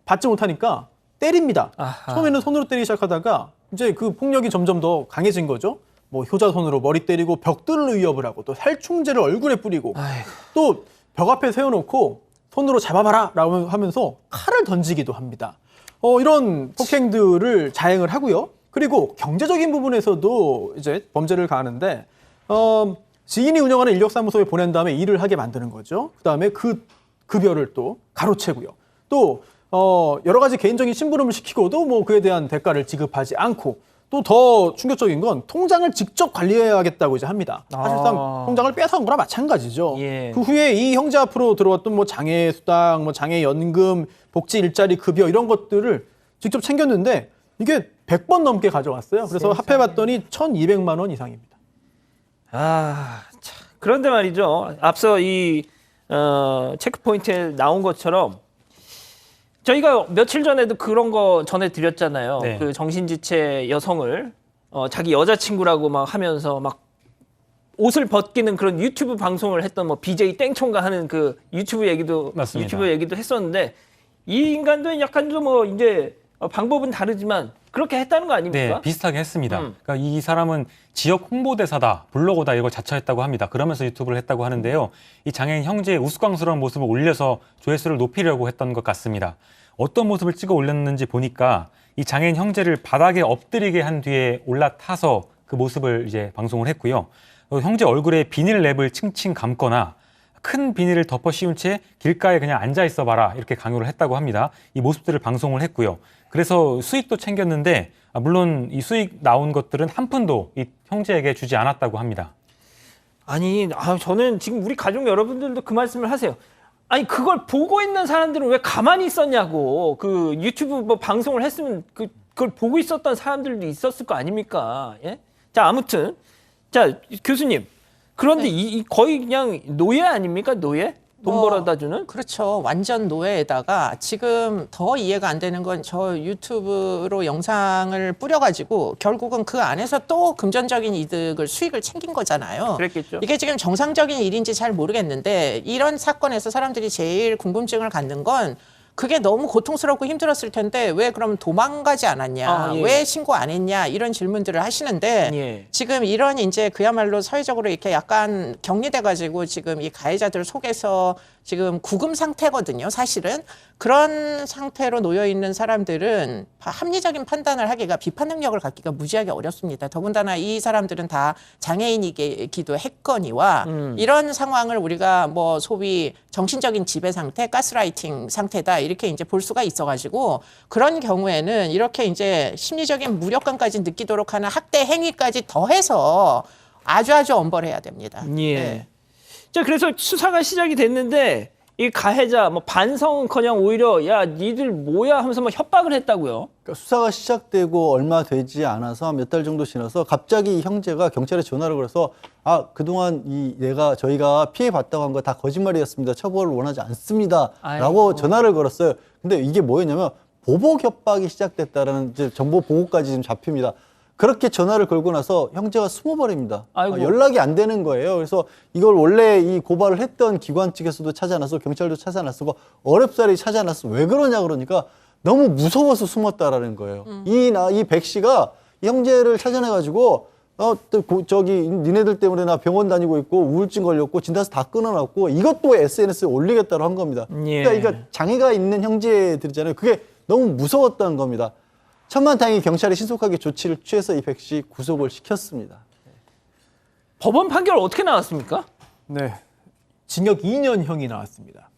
받지 못하니까 때립니다. 아하. 처음에는 손으로 때리기 시작하다가 이제 그 폭력이 점점 더 강해진 거죠. 뭐 효자손으로 머리 때리고 벽돌로 위협을 하고 또 살충제를 얼굴에 뿌리고 아이고. 또 벽 앞에 세워놓고 손으로 잡아봐라 라고 하면서 칼을 던지기도 합니다. 이런 폭행들을 자행을 하고요. 그리고 경제적인 부분에서도 이제 범죄를 가하는데 지인이 운영하는 인력사무소에 보낸 다음에 일을 하게 만드는 거죠. 그다음에 그 급여를 또 가로채고요. 또 여러 가지 개인적인 심부름을 시키고도 뭐 그에 대한 대가를 지급하지 않고 또 더 충격적인 건 통장을 직접 관리해야겠다고 이제 합니다. 사실상 통장을 뺏어간 거나 마찬가지죠. 예. 그 후에 이 형제 앞으로 들어왔던 뭐 장애 수당, 뭐 장애 연금, 복지 일자리 급여 이런 것들을 직접 챙겼는데 이게 100번 넘게 가져왔어요. 그래서 합해봤더니 1,200만 원 이상입니다. 그런데 말이죠. 앞서 이 체크포인트에 나온 것처럼 저희가 며칠 전에도 그런 거 전해드렸잖아요. 네. 그 정신지체 여성을 자기 여자친구라고 막 하면서 막 옷을 벗기는 그런 유튜브 방송을 했던 뭐 BJ 땡총가 하는 그 유튜브 얘기도 했었는데 이 인간도 약간 좀 뭐 이제 방법은 다르지만 그렇게 했다는 거 아닙니까? 네, 비슷하게 했습니다. 그러니까 이 사람은 지역 홍보대사다, 블로거다 이걸 자처했다고 합니다. 그러면서 유튜브를 했다고 하는데요. 이 장애인 형제의 우스꽝스러운 모습을 올려서 조회수를 높이려고 했던 것 같습니다. 어떤 모습을 찍어 올렸는지 보니까 이 장애인 형제를 바닥에 엎드리게 한 뒤에 올라타서 그 모습을 이제 방송을 했고요. 형제 얼굴에 비닐랩을 칭칭 감거나 큰 비닐을 덮어 씌운 채 길가에 그냥 앉아 있어 봐라 이렇게 강요를 했다고 합니다. 이 모습들을 방송을 했고요. 그래서 수익도 챙겼는데 물론 이 수익 나온 것들은 한 푼도 이 형제에게 주지 않았다고 합니다. 아니, 저는 지금 우리 가족 여러분들도 그 말씀을 하세요. 아니, 그걸 보고 있는 사람들은 왜 가만히 있었냐고. 그 유튜브 뭐 방송을 했으면 그걸 보고 있었던 사람들도 있었을 거 아닙니까? 예? 자, 아무튼. 자, 교수님. 그런데 이 거의 그냥 노예 아닙니까? 노예? 돈 벌어다 주는? 그렇죠. 완전 노예에다가 지금 더 이해가 안 되는 건 저 유튜브로 영상을 뿌려가지고 결국은 그 안에서 또 금전적인 수익을 챙긴 거잖아요. 그랬겠죠. 이게 지금 정상적인 일인지 잘 모르겠는데 이런 사건에서 사람들이 제일 궁금증을 갖는 건 그게 너무 고통스럽고 힘들었을 텐데 왜 그럼 도망가지 않았냐, 예. 왜 신고 안 했냐 이런 질문들을 하시는데 예. 지금 이런 이제 그야말로 사회적으로 이렇게 약간 격리돼가지고 지금 이 가해자들 속에서 지금 구금 상태거든요. 사실은 그런 상태로 놓여 있는 사람들은 합리적인 판단을 하기가 비판 능력을 갖기가 무지하게 어렵습니다. 더군다나 이 사람들은 다 장애인이기도 했거니와 이런 상황을 우리가 뭐 소위 정신적인 지배 상태, 가스라이팅 상태다 이렇게 이제 볼 수가 있어가지고 그런 경우에는 이렇게 이제 심리적인 무력감까지 느끼도록 하는 학대 행위까지 더해서 아주 엄벌해야 됩니다. 예. 네. 자, 그래서 수사가 시작이 됐는데 이 가해자 뭐 반성은커녕 오히려 야 니들 뭐야 하면서 막 협박을 했다고요. 그러니까 수사가 시작되고 얼마 되지 않아서 몇 달 정도 지나서 갑자기 이 형제가 경찰에 전화를 걸어서 그동안 저희가 피해 봤다고 한 거 다 거짓말이었습니다. 처벌을 원하지 않습니다. 라고 아이고. 전화를 걸었어요. 근데 이게 뭐였냐면 보복 협박이 시작됐다라는 이제 정보 보고까지 지금 잡힙니다. 그렇게 전화를 걸고 나서 형제가 숨어버립니다. 아이고. 연락이 안 되는 거예요. 그래서 이걸 원래 이 고발을 했던 기관 측에서도 찾아 나서고 경찰도 찾아 나서고 어렵사리 찾아 나서 왜 그러냐 그러니까 너무 무서워서 숨었다라는 거예요. 이 백 씨가 이 형제를 찾아내가지고 니네들 때문에 나 병원 다니고 있고 우울증 걸렸고 진단서 다 끊어놨고 이것도 SNS에 올리겠다고 한 겁니다. 예. 그러니까 이거 장애가 있는 형제들이잖아요. 그게 너무 무서웠다는 겁니다. 천만다행히 경찰이 신속하게 조치를 취해서 이 백 씨 구속을 시켰습니다. 법원 판결 어떻게 나왔습니까? 네, 징역 2년형이 나왔습니다.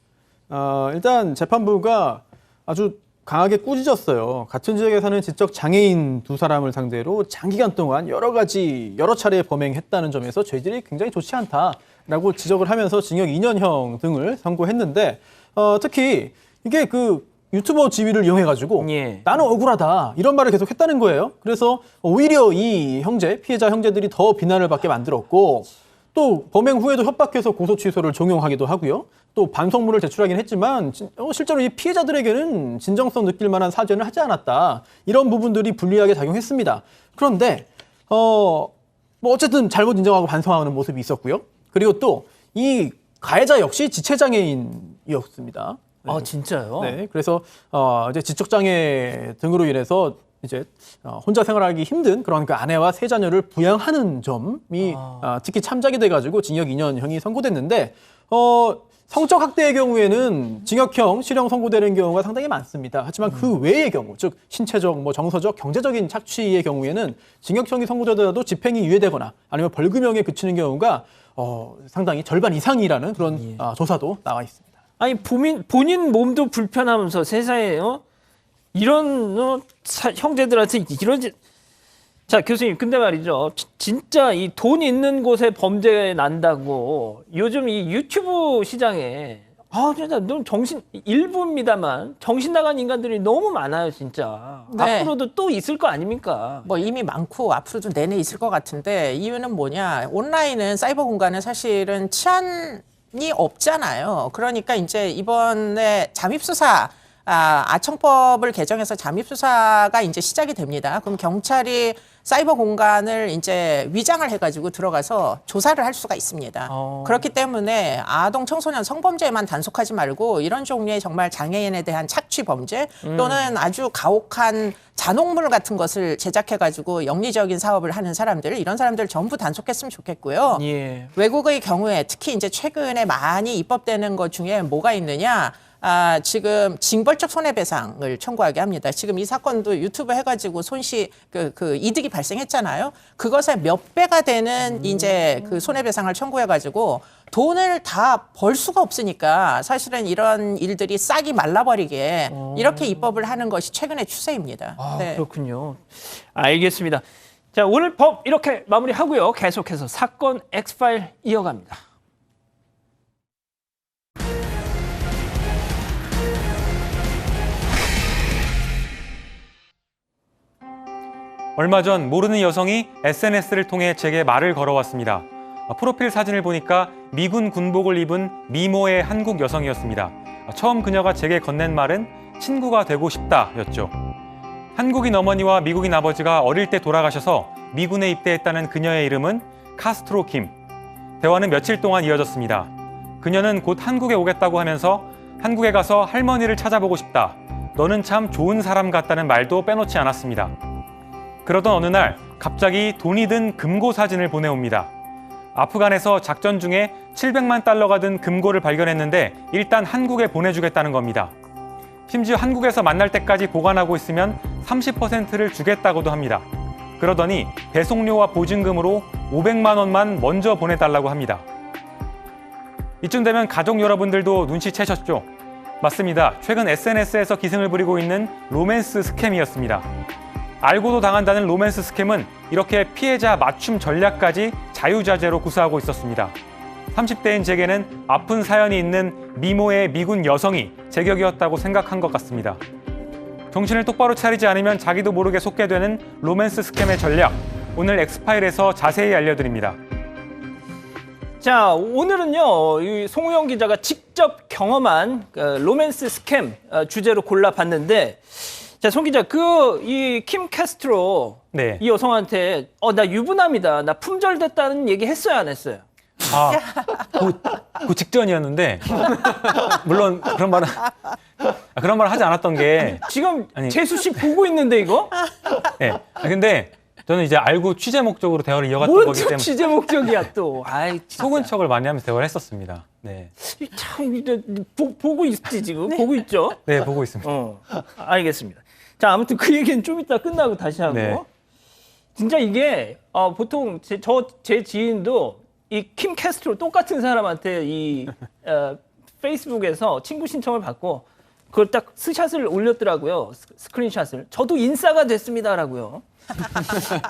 일단 재판부가 아주 강하게 꾸짖었어요. 같은 지역에 사는 지적 장애인 두 사람을 상대로 장기간 동안 여러 차례 범행했다는 점에서 죄질이 굉장히 좋지 않다. 라고 지적을 하면서 징역 2년형 등을 선고했는데 특히 이게 그 유튜버 지위를 이용해가지고 예. 나는 억울하다 이런 말을 계속 했다는 거예요. 그래서 오히려 이 피해자 형제들이 더 비난을 받게 만들었고 또 범행 후에도 협박해서 고소 취소를 종용하기도 하고요. 또 반성문을 제출하긴 했지만 실제로 이 피해자들에게는 진정성 느낄 만한 사죄는 하지 않았다. 이런 부분들이 불리하게 작용했습니다. 그런데 뭐 어쨌든 잘못 인정하고 반성하는 모습이 있었고요. 그리고 또 이 가해자 역시 지체장애인이었습니다. 아, 진짜요? 네, 그래서 이제 지적장애 등으로 인해서 이제 혼자 생활하기 힘든 그런 그 아내와 세 자녀를 부양하는 점이 특히 참작이 돼가지고 징역 2년형이 선고됐는데 성적 학대의 경우에는 징역형, 실형 선고되는 경우가 상당히 많습니다. 하지만 그 외의 경우, 즉 신체적, 뭐 정서적, 경제적인 착취의 경우에는 징역형이 선고되더라도 집행이 유예되거나 아니면 벌금형에 그치는 경우가 상당히 절반 이상이라는 그런 조사도 나와 있습니다. 아니 본인 몸도 불편하면서 세상에 이런 형제들한테 이런 자 교수님 근데 말이죠 진짜 이 돈 있는 곳에 범죄 난다고 요즘 이 유튜브 시장에 진짜 너무 일부입니다만 정신 나간 인간들이 너무 많아요 진짜. 네. 앞으로도 또 있을 거 아닙니까? 뭐 이미 많고 앞으로도 내내 있을 것 같은데 이유는 뭐냐? 온라인은 사이버 공간은 사실은 치안이 없잖아요. 그러니까 이제 이번에 잠입수사 아청법을 개정해서 잠입수사가 이제 시작이 됩니다. 그럼 경찰이 사이버 공간을 이제 위장을 해가지고 들어가서 조사를 할 수가 있습니다. 그렇기 때문에 아동 청소년 성범죄만 단속하지 말고 이런 종류의 정말 장애인에 대한 착취 범죄 또는 아주 가혹한 잔혹물 같은 것을 제작해가지고 영리적인 사업을 하는 사람들 이런 사람들 전부 단속했으면 좋겠고요. 예. 외국의 경우에 특히 이제 최근에 많이 입법되는 것 중에 뭐가 있느냐? 지금 징벌적 손해배상을 청구하게 합니다. 지금 이 사건도 유튜브 해가지고 그 이득이 발생했잖아요. 그것의 몇 배가 되는 이제 그 손해배상을 청구해가지고 돈을 다 벌 수가 없으니까 사실은 이런 일들이 싹이 말라버리게 이렇게 입법을 하는 것이 최근의 추세입니다. 네. 그렇군요. 알겠습니다. 자 오늘 법 이렇게 마무리하고요. 계속해서 사건 X파일 이어갑니다. 얼마 전 모르는 여성이 SNS를 통해 제게 말을 걸어왔습니다. 프로필 사진을 보니까 미군 군복을 입은 미모의 한국 여성이었습니다. 처음 그녀가 제게 건넨 말은 친구가 되고 싶다였죠. 한국인 어머니와 미국인 아버지가 어릴 때 돌아가셔서 미군에 입대했다는 그녀의 이름은 카스트로 김. 대화는 며칠 동안 이어졌습니다. 그녀는 곧 한국에 오겠다고 하면서 한국에 가서 할머니를 찾아보고 싶다. 너는 참 좋은 사람 같다는 말도 빼놓지 않았습니다. 그러던 어느 날 갑자기 돈이 든 금고 사진을 보내옵니다. 아프간에서 작전 중에 700만 달러가 든 금고를 발견했는데 일단 한국에 보내주겠다는 겁니다. 심지어 한국에서 만날 때까지 보관하고 있으면 30%를 주겠다고도 합니다. 그러더니 배송료와 보증금으로 500만 원만 먼저 보내달라고 합니다. 이쯤 되면 가족 여러분들도 눈치채셨죠? 맞습니다. 최근 SNS에서 기승을 부리고 있는 로맨스 스캠이었습니다. 알고도 당한다는 로맨스 스캠은 이렇게 피해자 맞춤 전략까지 자유자재로 구사하고 있었습니다. 30대인 제게는 아픈 사연이 있는 미모의 미군 여성이 제격이었다고 생각한 것 같습니다. 정신을 똑바로 차리지 않으면 자기도 모르게 속게 되는 로맨스 스캠의 전략, 오늘 엑스파일에서 자세히 알려드립니다. 자 오늘은요 이 송우영 기자가 직접 경험한 로맨스 스캠 주제로 골라봤는데 자, 송 기자, 이 킴 캐스트로 네. 이 여성한테 나 유부남이다, 나 품절됐다는 얘기 했어요, 안 했어요? 그 직전이었는데 물론 그런 말은 하지 않았던 게 지금 아니. 재수 씨 보고 있는데 이거? 네. 근데 저는 이제 알고 취재 목적으로 대화를 이어갔던 뭔 거기 때문에 취재 목적이야 또? 아이, 속은 척을 많이 하면서 대화를 했었습니다. 네, 참 보고 있지 지금 보고 있죠? 네 보고 있습니다. 알겠습니다. 자 아무튼 그 얘기는 좀 이따 끝나고 다시 하고. 네. 진짜 이게 보통 제 지인도 이 킴 캐스트로 똑같은 사람한테 이 페이스북에서 친구 신청을 받고 그걸 딱 스샷을 올렸더라고요. 스크린샷을. 저도 인싸가 됐습니다라고요.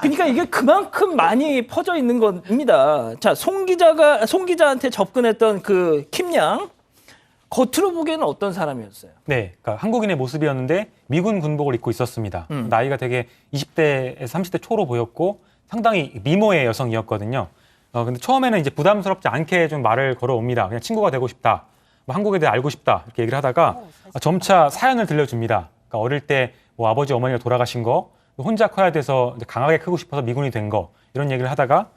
그러니까 이게 그만큼 많이 퍼져 있는 겁니다. 자, 송 기자한테 접근했던 그 킴양, 겉으로 보기에는 어떤 사람이었어요? 네, 그러니까 한국인의 모습이었는데 미군 군복을 입고 있었습니다. 나이가 되게 20대에서 30대 초로 보였고 상당히 미모의 여성이었거든요. 근데 처음에는 이제 부담스럽지 않게 좀 말을 걸어옵니다. 그냥 친구가 되고 싶다, 뭐 한국에 대해 알고 싶다 이렇게 얘기를 하다가 점차 사연을 들려줍니다. 그러니까 어릴 때 뭐 아버지 어머니가 돌아가신 거, 혼자 커야 돼서 이제 강하게 크고 싶어서 미군이 된 거 이런 얘기를 하다가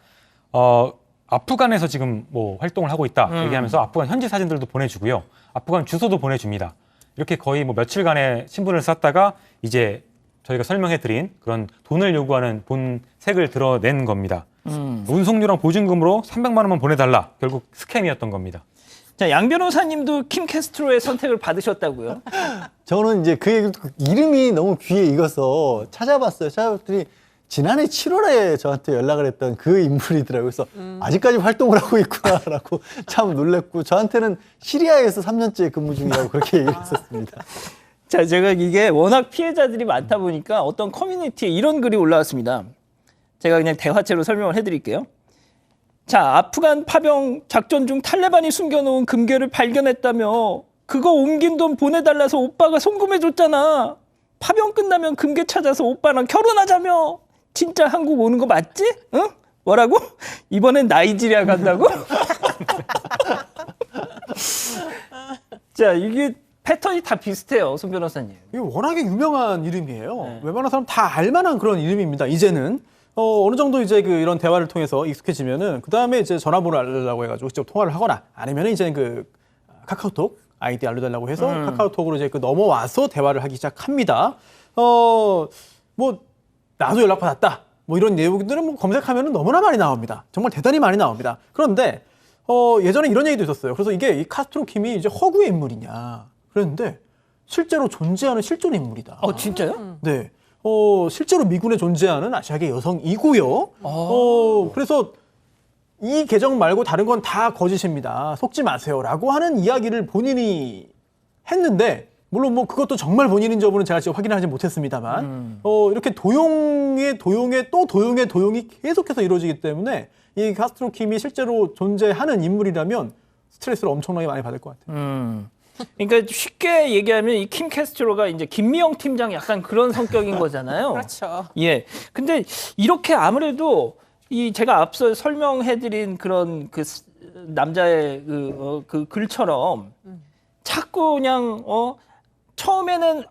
아프간에서 지금 뭐 활동을 하고 있다 얘기하면서 아프간 현지 사진들도 보내주고요. 아프간 주소도 보내줍니다. 이렇게 거의 뭐 며칠간의 신분을 쌓다가 이제 저희가 설명해드린 그런 돈을 요구하는 본색을 드러낸 겁니다. 운송료랑 보증금으로 300만 원만 보내달라. 결국 스캠이었던 겁니다. 자, 양 변호사님도 킴 캐스트로의 선택을 받으셨다고요? 저는 이제 그 얘기 듣고 이름이 너무 귀에 익어서 찾아봤어요. 찾아봤더니 지난해 7월에 저한테 연락을 했던 그 인물이더라고요. 그래서 아직까지 활동을 하고 있구나라고 참 놀랬고, 저한테는 시리아에서 3년째 근무 중이라고 그렇게 얘기를 했었습니다. 자, 제가 이게 워낙 피해자들이 많다 보니까 어떤 커뮤니티에 이런 글이 올라왔습니다. 제가 그냥 대화체로 설명을 해드릴게요. 자, 아프간 파병 작전 중 탈레반이 숨겨놓은 금괴를 발견했다며 그거 옮긴 돈 보내달라서 오빠가 송금해줬잖아. 파병 끝나면 금괴 찾아서 오빠랑 결혼하자며. 진짜 한국 오는 거 맞지? 응? 뭐라고? 이번엔 나이지리아 간다고? 자, 이게 패턴이 다 비슷해요, 송 변호사님. 이게 워낙에 유명한 이름이에요. 웬만한 사람 다 알만한 그런 이름입니다. 이제는 어느 정도 이제 이런 대화를 통해서 익숙해지면은 그 다음에 이제 전화번호 알려달라고 해가지고 직접 통화를 하거나 아니면은 이제 그 카카오톡 아이디 알려달라고 해서 카카오톡으로 이제 넘어와서 대화를 하기 시작합니다. 뭐 나도 연락받았다. 뭐 이런 내용들은 뭐 검색하면은 너무나 많이 나옵니다. 정말 대단히 많이 나옵니다. 그런데 예전에 이런 얘기도 있었어요. 그래서 이게 이 카스트로 킴이 이제 허구의 인물이냐 그랬는데 실제로 존재하는 실존 인물이다. 진짜요? 네. 실제로 미군에 존재하는 아시아계 여성이고요. 그래서 이 계정 말고 다른 건 다 거짓입니다. 속지 마세요라고 하는 이야기를 본인이 했는데, 물론 뭐 그것도 정말 본인인 여부는 제가 지금 확인하지 못했습니다만, 이렇게 도용의 또 도용의 도용이 계속해서 이루어지기 때문에 이 카스트로 킴이 실제로 존재하는 인물이라면 스트레스를 엄청나게 많이 받을 것 같아요. 그러니까 쉽게 얘기하면 이 킴 캐스트로가 이제 김미영 팀장 약간 그런 성격인 거잖아요. 그렇죠. 예. 근데 이렇게 아무래도 이 제가 앞서 설명해드린 그런 그 남자의 그 글처럼 자꾸 그냥 처음에는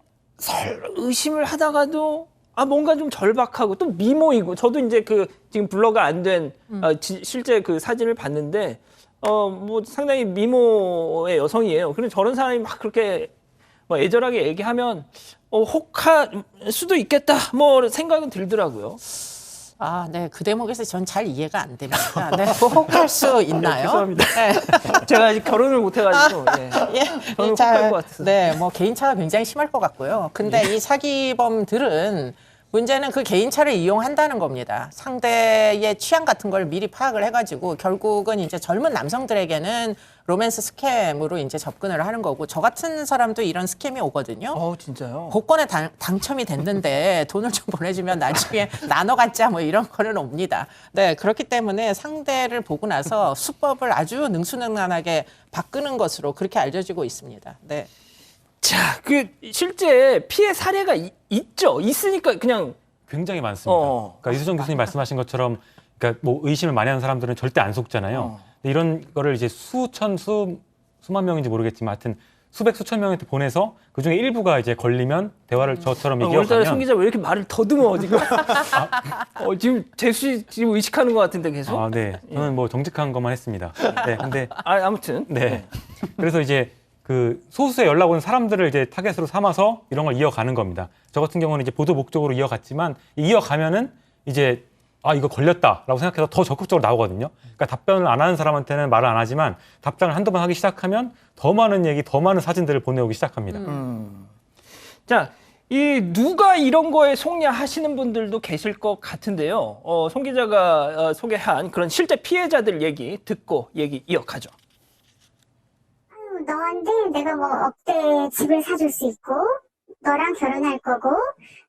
의심을 하다가도 뭔가 좀 절박하고 또 미모이고, 저도 이제 지금 블러가 안 된 실제 그 사진을 봤는데 뭐 상당히 미모의 여성이에요. 그런데 저런 사람이 막 그렇게 뭐 애절하게 얘기하면 혹할 수도 있겠다 뭐 생각은 들더라고요. 네. 그 대목에서 전 잘 이해가 안 됩니다. 네. 혹할 수 있나요? 죄송합니다. 네. 제가 아직 결혼을 못 해가지고 저는 혹할 것 같아서. 네, 뭐 개인차가 굉장히 심할 것 같고요. 근데 이 사기범들은 문제는 그 개인차를 이용한다는 겁니다. 상대의 취향 같은 걸 미리 파악을 해가지고 결국은 이제 젊은 남성들에게는 로맨스 스캠으로 이제 접근을 하는 거고, 저 같은 사람도 이런 스캠이 오거든요. 진짜요? 복권에 당첨이 됐는데 돈을 좀 보내주면 나중에 나눠 갖자 뭐 이런 거는 옵니다. 네, 그렇기 때문에 상대를 보고 나서 수법을 아주 능수능란하게 바꾸는 것으로 그렇게 알려지고 있습니다. 네. 자, 실제 피해 사례가 있죠. 있으니까 그냥 굉장히 많습니다. 그러니까 이수정 교수님 말씀하신 것처럼, 그러니까 뭐 의심을 많이 하는 사람들은 절대 안 속잖아요. 근데 이런 거를 이제 수만 명인지 모르겠지만 하여튼 수백 수천 명한테 보내서 그 중에 일부가 이제 걸리면 대화를 저처럼 오늘따라 송 이어가면. 기자 왜 이렇게 말을 더듬어 지금? 지금 재수 지금 의식하는 것 같은데 계속. 네, 저는 뭐 정직한 것만 했습니다. 네, 근데 아무튼. 네. 그래서 이제 그 소수의 연락 온 사람들을 이제 타겟으로 삼아서 이런 걸 이어가는 겁니다. 저 같은 경우는 이제 보도 목적으로 이어갔지만 이어가면은 이제 이거 걸렸다라고 생각해서 더 적극적으로 나오거든요. 그러니까 답변을 안 하는 사람한테는 말을 안 하지만 답장을 한두 번 하기 시작하면 더 많은 얘기, 더 많은 사진들을 보내오기 시작합니다. 자, 누가 이런 거에 속냐하시는 분들도 계실 것 같은데요. 송 기자가 소개한 그런 실제 피해자들 얘기 듣고 얘기 이어가죠. 너한테 내가 뭐 억대 집을 사줄 수 있고 너랑 결혼할 거고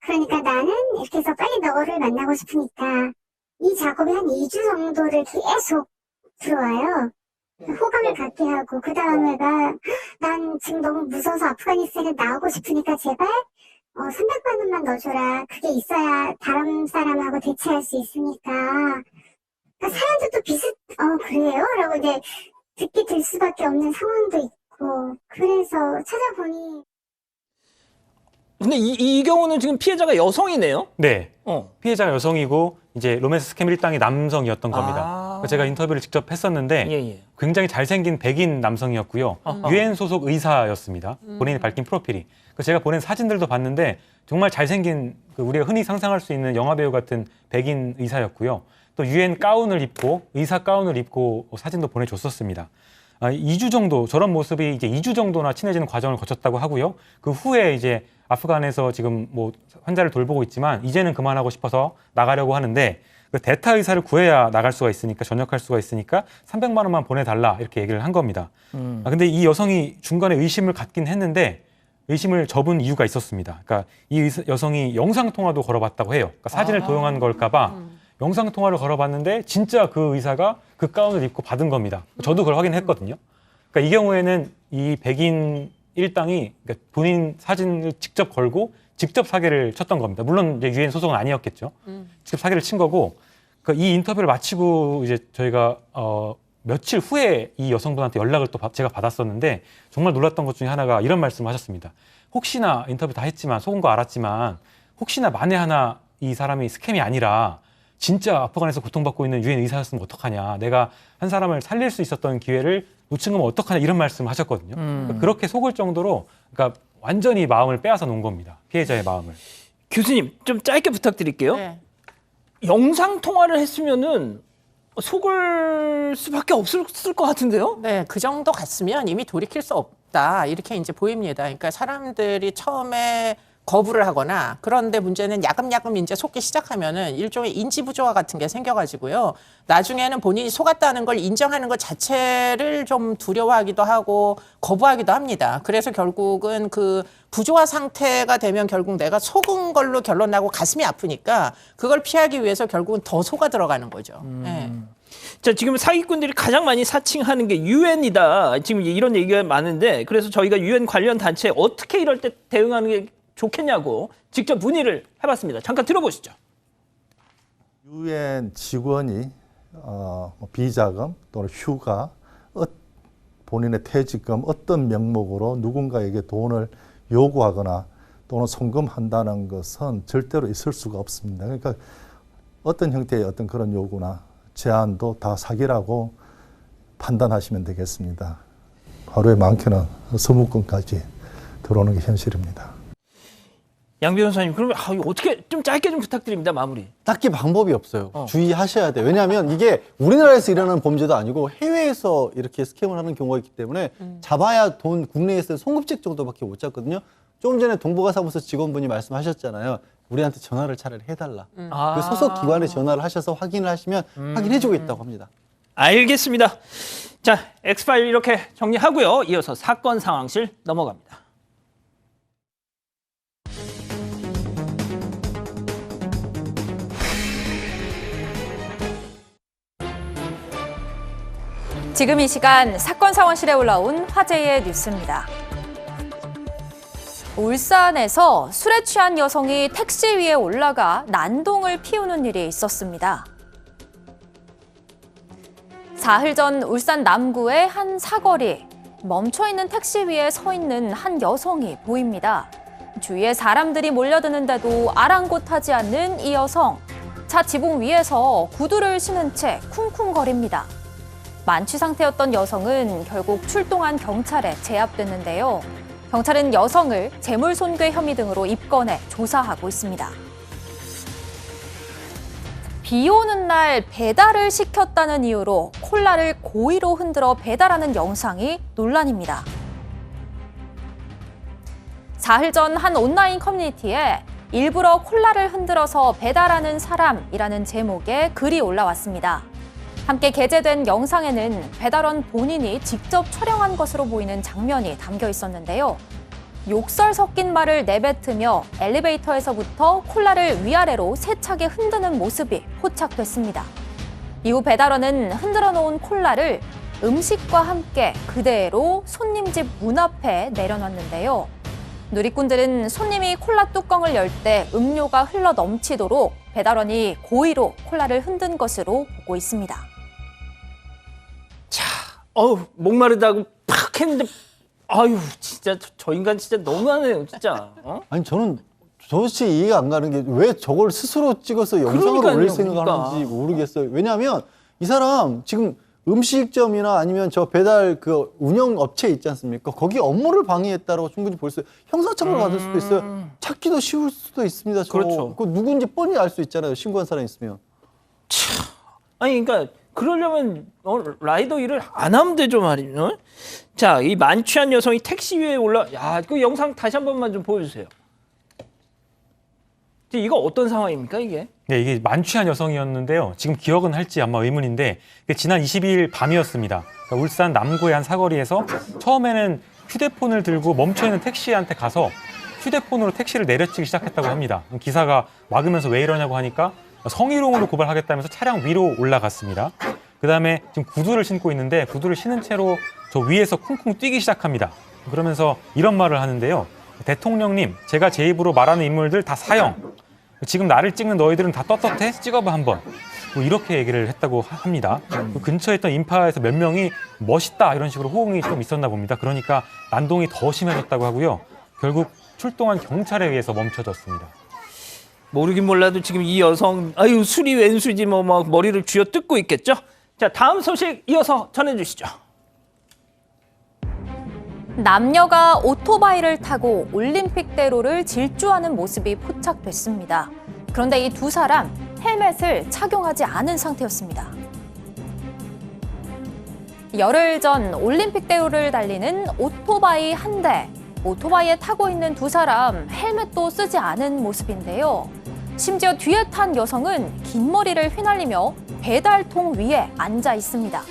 그러니까 나는 이렇게 해서 빨리 너를 만나고 싶으니까 이 작업이 한 2주 정도를 계속 들어와요. 호감을 갖게 하고 그 다음에가 난 지금 너무 무서워서 아프가니스탄에 나오고 싶으니까 제발 300만 원만 넣어줘라. 그게 있어야 다른 사람하고 대체할 수 있으니까. 그러니까 사연도 또 그래요? 라고 이제 듣게 될 수밖에 없는 상황도 있고 그래서 찾아보니 근데 이 경우는 지금 피해자가 여성이네요. 네. 어. 피해자가 여성이고 이제 로맨스 스캠 일당이 남성이었던 겁니다. 아. 제가 인터뷰를 직접 했었는데 예. 굉장히 잘생긴 백인 남성이었고요. 아하. 유엔 소속 의사였습니다. 본인이 밝힌 프로필이. 제가 보낸 사진들도 봤는데 정말 잘생긴 우리가 흔히 상상할 수 있는 영화배우 같은 백인 의사였고요. 또 유엔 가운을 입고 의사 가운을 입고 사진도 보내줬었습니다. 2주 정도 저런 모습이 이제 2주 정도나 친해지는 과정을 거쳤다고 하고요. 그 후에 이제 아프간에서 지금 뭐 환자를 돌보고 있지만 이제는 그만하고 싶어서 나가려고 하는데 그 대타 의사를 구해야 나갈 수가 있으니까 전역할 수가 있으니까 300만 원만 보내달라 이렇게 얘기를 한 겁니다. 근데 이 여성이 중간에 의심을 갖긴 했는데 의심을 접은 이유가 있었습니다. 그러니까 이 여성이 영상 통화도 걸어봤다고 해요. 그러니까 사진을 도용한 걸까봐 영상 통화를 걸어봤는데 진짜 그 의사가 그 가운을 입고 받은 겁니다. 저도 그걸 확인했거든요. 그러니까 이 경우에는 이 백인 일당이 그러니까 본인 사진을 직접 걸고 직접 사기를 쳤던 겁니다. 물론 이제 유엔 소속은 아니었겠죠. 직접 사기를 친 거고 그러니까 이 인터뷰를 마치고 이제 저희가 며칠 후에 이 여성분한테 연락을 또 제가 받았었는데 정말 놀랐던 것 중에 하나가 이런 말씀을 하셨습니다. 혹시나 인터뷰 다 했지만 속은 거 알았지만 혹시나 만에 하나 이 사람이 스캠이 아니라 진짜 아프간에서 고통받고 있는 유엔 의사였으면 어떡하냐. 내가 한 사람을 살릴 수 있었던 기회를 놓친 거면 어떡하냐 이런 말씀을 하셨거든요. 그러니까 그렇게 속을 정도로 그러니까 완전히 마음을 빼앗아 놓은 겁니다. 피해자의 마음을. 교수님 좀 짧게 부탁드릴게요. 네. 영상 통화를 했으면은 속을 수밖에 없을 것 같은데요? 네, 그 정도 갔으면 이미 돌이킬 수 없다. 이렇게 이제 보입니다. 그러니까 사람들이 처음에 거부를 하거나 그런데 문제는 야금야금 이제 속기 시작하면은 일종의 인지 부조화 같은 게 생겨가지고요. 나중에는 본인이 속았다는 걸 인정하는 것 자체를 좀 두려워하기도 하고 거부하기도 합니다. 그래서 결국은 그 부조화 상태가 되면 결국 내가 속은 걸로 결론 나고 가슴이 아프니까 그걸 피하기 위해서 결국은 더 속아 들어가는 거죠. 네. 자, 지금 사기꾼들이 가장 많이 사칭하는 게 유엔이다. 지금 이런 얘기가 많은데 그래서 저희가 유엔 관련 단체에 어떻게 이럴 때 대응하는 게 좋겠냐고 직접 문의를 해봤습니다. 잠깐 들어보시죠. 유엔 직원이 비자금 또는 휴가, 본인의 퇴직금 어떤 명목으로 누군가에게 돈을 요구하거나 또는 송금한다는 것은 절대로 있을 수가 없습니다. 그러니까 어떤 형태의 어떤 그런 요구나 제안도 다 사기라고 판단하시면 되겠습니다. 하루에 많게는 서무건까지 들어오는 게 현실입니다. 양 변호사님, 그러면 이거 어떻게 좀 짧게 좀 부탁드립니다. 마무리. 딱히 방법이 없어요. 주의하셔야 돼요. 왜냐하면 이게 우리나라에서 일어나는 범죄도 아니고 해외에서 이렇게 스캠을 하는 경우가 있기 때문에 잡아야 돈 국내에서 송금책 정도밖에 못 잡거든요. 조금 전에 동북아사무소 직원분이 말씀하셨잖아요. 우리한테 전화를 차라리 해달라. 그 소속 기관에 전화를 하셔서 확인을 하시면 확인해주고 있다고 합니다. 알겠습니다. 자, 엑스파일 이렇게 정리하고요. 이어서 사건 상황실 넘어갑니다. 지금 이 시간 사건 상황실에 올라온 화제의 뉴스입니다. 울산에서 술에 취한 여성이 택시 위에 올라가 난동을 피우는 일이 있었습니다. 사흘 전 울산 남구의 한 사거리, 멈춰있는 택시 위에 서 있는 한 여성이 보입니다. 주위에 사람들이 몰려드는데도 아랑곳하지 않는 이 여성. 차 지붕 위에서 구두를 신은 채 쿵쿵거립니다. 만취 상태였던 여성은 결국 출동한 경찰에 제압됐는데요. 경찰은 여성을 재물손괴 혐의 등으로 입건해 조사하고 있습니다. 비 오는 날 배달을 시켰다는 이유로 콜라를 고의로 흔들어 배달하는 영상이 논란입니다. 사흘 전 한 온라인 커뮤니티에 일부러 콜라를 흔들어서 배달하는 사람이라는 제목의 글이 올라왔습니다. 함께 게재된 영상에는 배달원 본인이 직접 촬영한 것으로 보이는 장면이 담겨 있었는데요. 욕설 섞인 말을 내뱉으며 엘리베이터에서부터 콜라를 위아래로 세차게 흔드는 모습이 포착됐습니다. 이후 배달원은 흔들어 놓은 콜라를 음식과 함께 그대로 손님 집 문 앞에 내려놨는데요. 누리꾼들은 손님이 콜라 뚜껑을 열 때 음료가 흘러 넘치도록 배달원이 고의로 콜라를 흔든 것으로 보고 있습니다. 자, 목마르다고 팍 했는데, 아유, 진짜 저 인간 진짜 너무하네요, 진짜. 아니 저는 도대체 이해가 안 가는 게 왜 저걸 스스로 찍어서 영상으로 그러니까요, 올릴 생각을 그러니까. 하는지 모르겠어요. 왜냐하면 이 사람 지금 음식점이나 아니면 저 배달 그 운영 업체 있지 않습니까? 거기 업무를 방해했다고 충분히 볼 수 있어요. 형사처벌 받을 수도 있어요. 찾기도 쉬울 수도 있습니다. 그렇죠. 그 누군지 뻔히 알 수 있잖아요. 신고한 사람 있으면. 아니, 그러니까 그러려면 라이더 일을 안 하면 되죠, 말이죠. 자, 이 만취한 여성이 택시 위에 야, 그 영상 다시 한 번만 좀 보여주세요. 이거 어떤 상황입니까, 이게? 네, 이게 만취한 여성이었는데요. 지금 기억은 할지 아마 의문인데 지난 22일 밤이었습니다. 그러니까 울산 남구의 한 사거리에서 처음에는 휴대폰을 들고 멈춰있는 택시한테 가서 휴대폰으로 택시를 내려치기 시작했다고 합니다. 기사가 막으면서 왜 이러냐고 하니까 성희롱으로 고발하겠다면서 차량 위로 올라갔습니다. 그다음에 지금 구두를 신고 있는데 구두를 신은 채로 저 위에서 쿵쿵 뛰기 시작합니다. 그러면서 이런 말을 하는데요. 대통령님, 제가 제 입으로 말하는 인물들 다 사형. 지금 나를 찍는 너희들은 다 떳떳해? 찍어봐 한번. 뭐 이렇게 얘기를 했다고 합니다. 그 근처에 있던 인파에서 몇 명이 멋있다 이런 식으로 호응이 좀 있었나 봅니다. 그러니까 난동이 더 심해졌다고 하고요. 결국 출동한 경찰에 의해서 멈춰졌습니다. 모르긴 몰라도 지금 이 여성, 아유, 술이 웬수지 막 머리를 쥐어뜯고 있겠죠? 자, 다음 소식 이어서 전해주시죠. 남녀가 오토바이를 타고 올림픽대로를 질주하는 모습이 포착됐습니다. 그런데 이 두 사람 헬멧을 착용하지 않은 상태였습니다. 열흘 전 올림픽대로를 달리는 오토바이 한 대. 오토바이에 타고 있는 두 사람 헬멧도 쓰지 않은 모습인데요. 심지어 뒤에 탄 여성은 긴 머리를 휘날리며 배달통 위에 앉아 있습니다.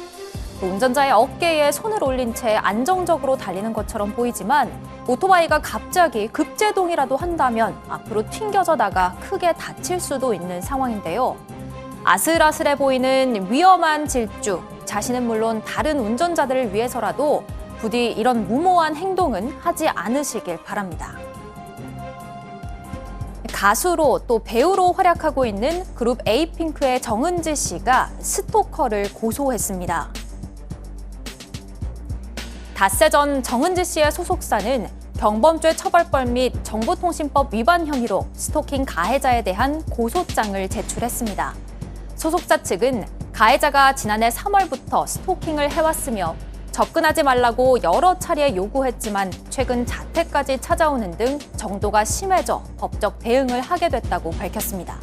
운전자의 어깨에 손을 올린 채 안정적으로 달리는 것처럼 보이지만 오토바이가 갑자기 급제동이라도 한다면 앞으로 튕겨져 나가 크게 다칠 수도 있는 상황인데요. 아슬아슬해 보이는 위험한 질주, 자신은 물론 다른 운전자들을 위해서라도 부디 이런 무모한 행동은 하지 않으시길 바랍니다. 가수로 또 배우로 활약하고 있는 그룹 에이핑크의 정은지 씨가 스토커를 고소했습니다. 닷새 전 정은지 씨의 소속사는 경범죄 처벌법 및 정보통신법 위반 혐의로 스토킹 가해자에 대한 고소장을 제출했습니다. 소속사 측은 가해자가 지난해 3월부터 스토킹을 해왔으며 접근하지 말라고 여러 차례 요구했지만 최근 자택까지 찾아오는 등 정도가 심해져 법적 대응을 하게 됐다고 밝혔습니다.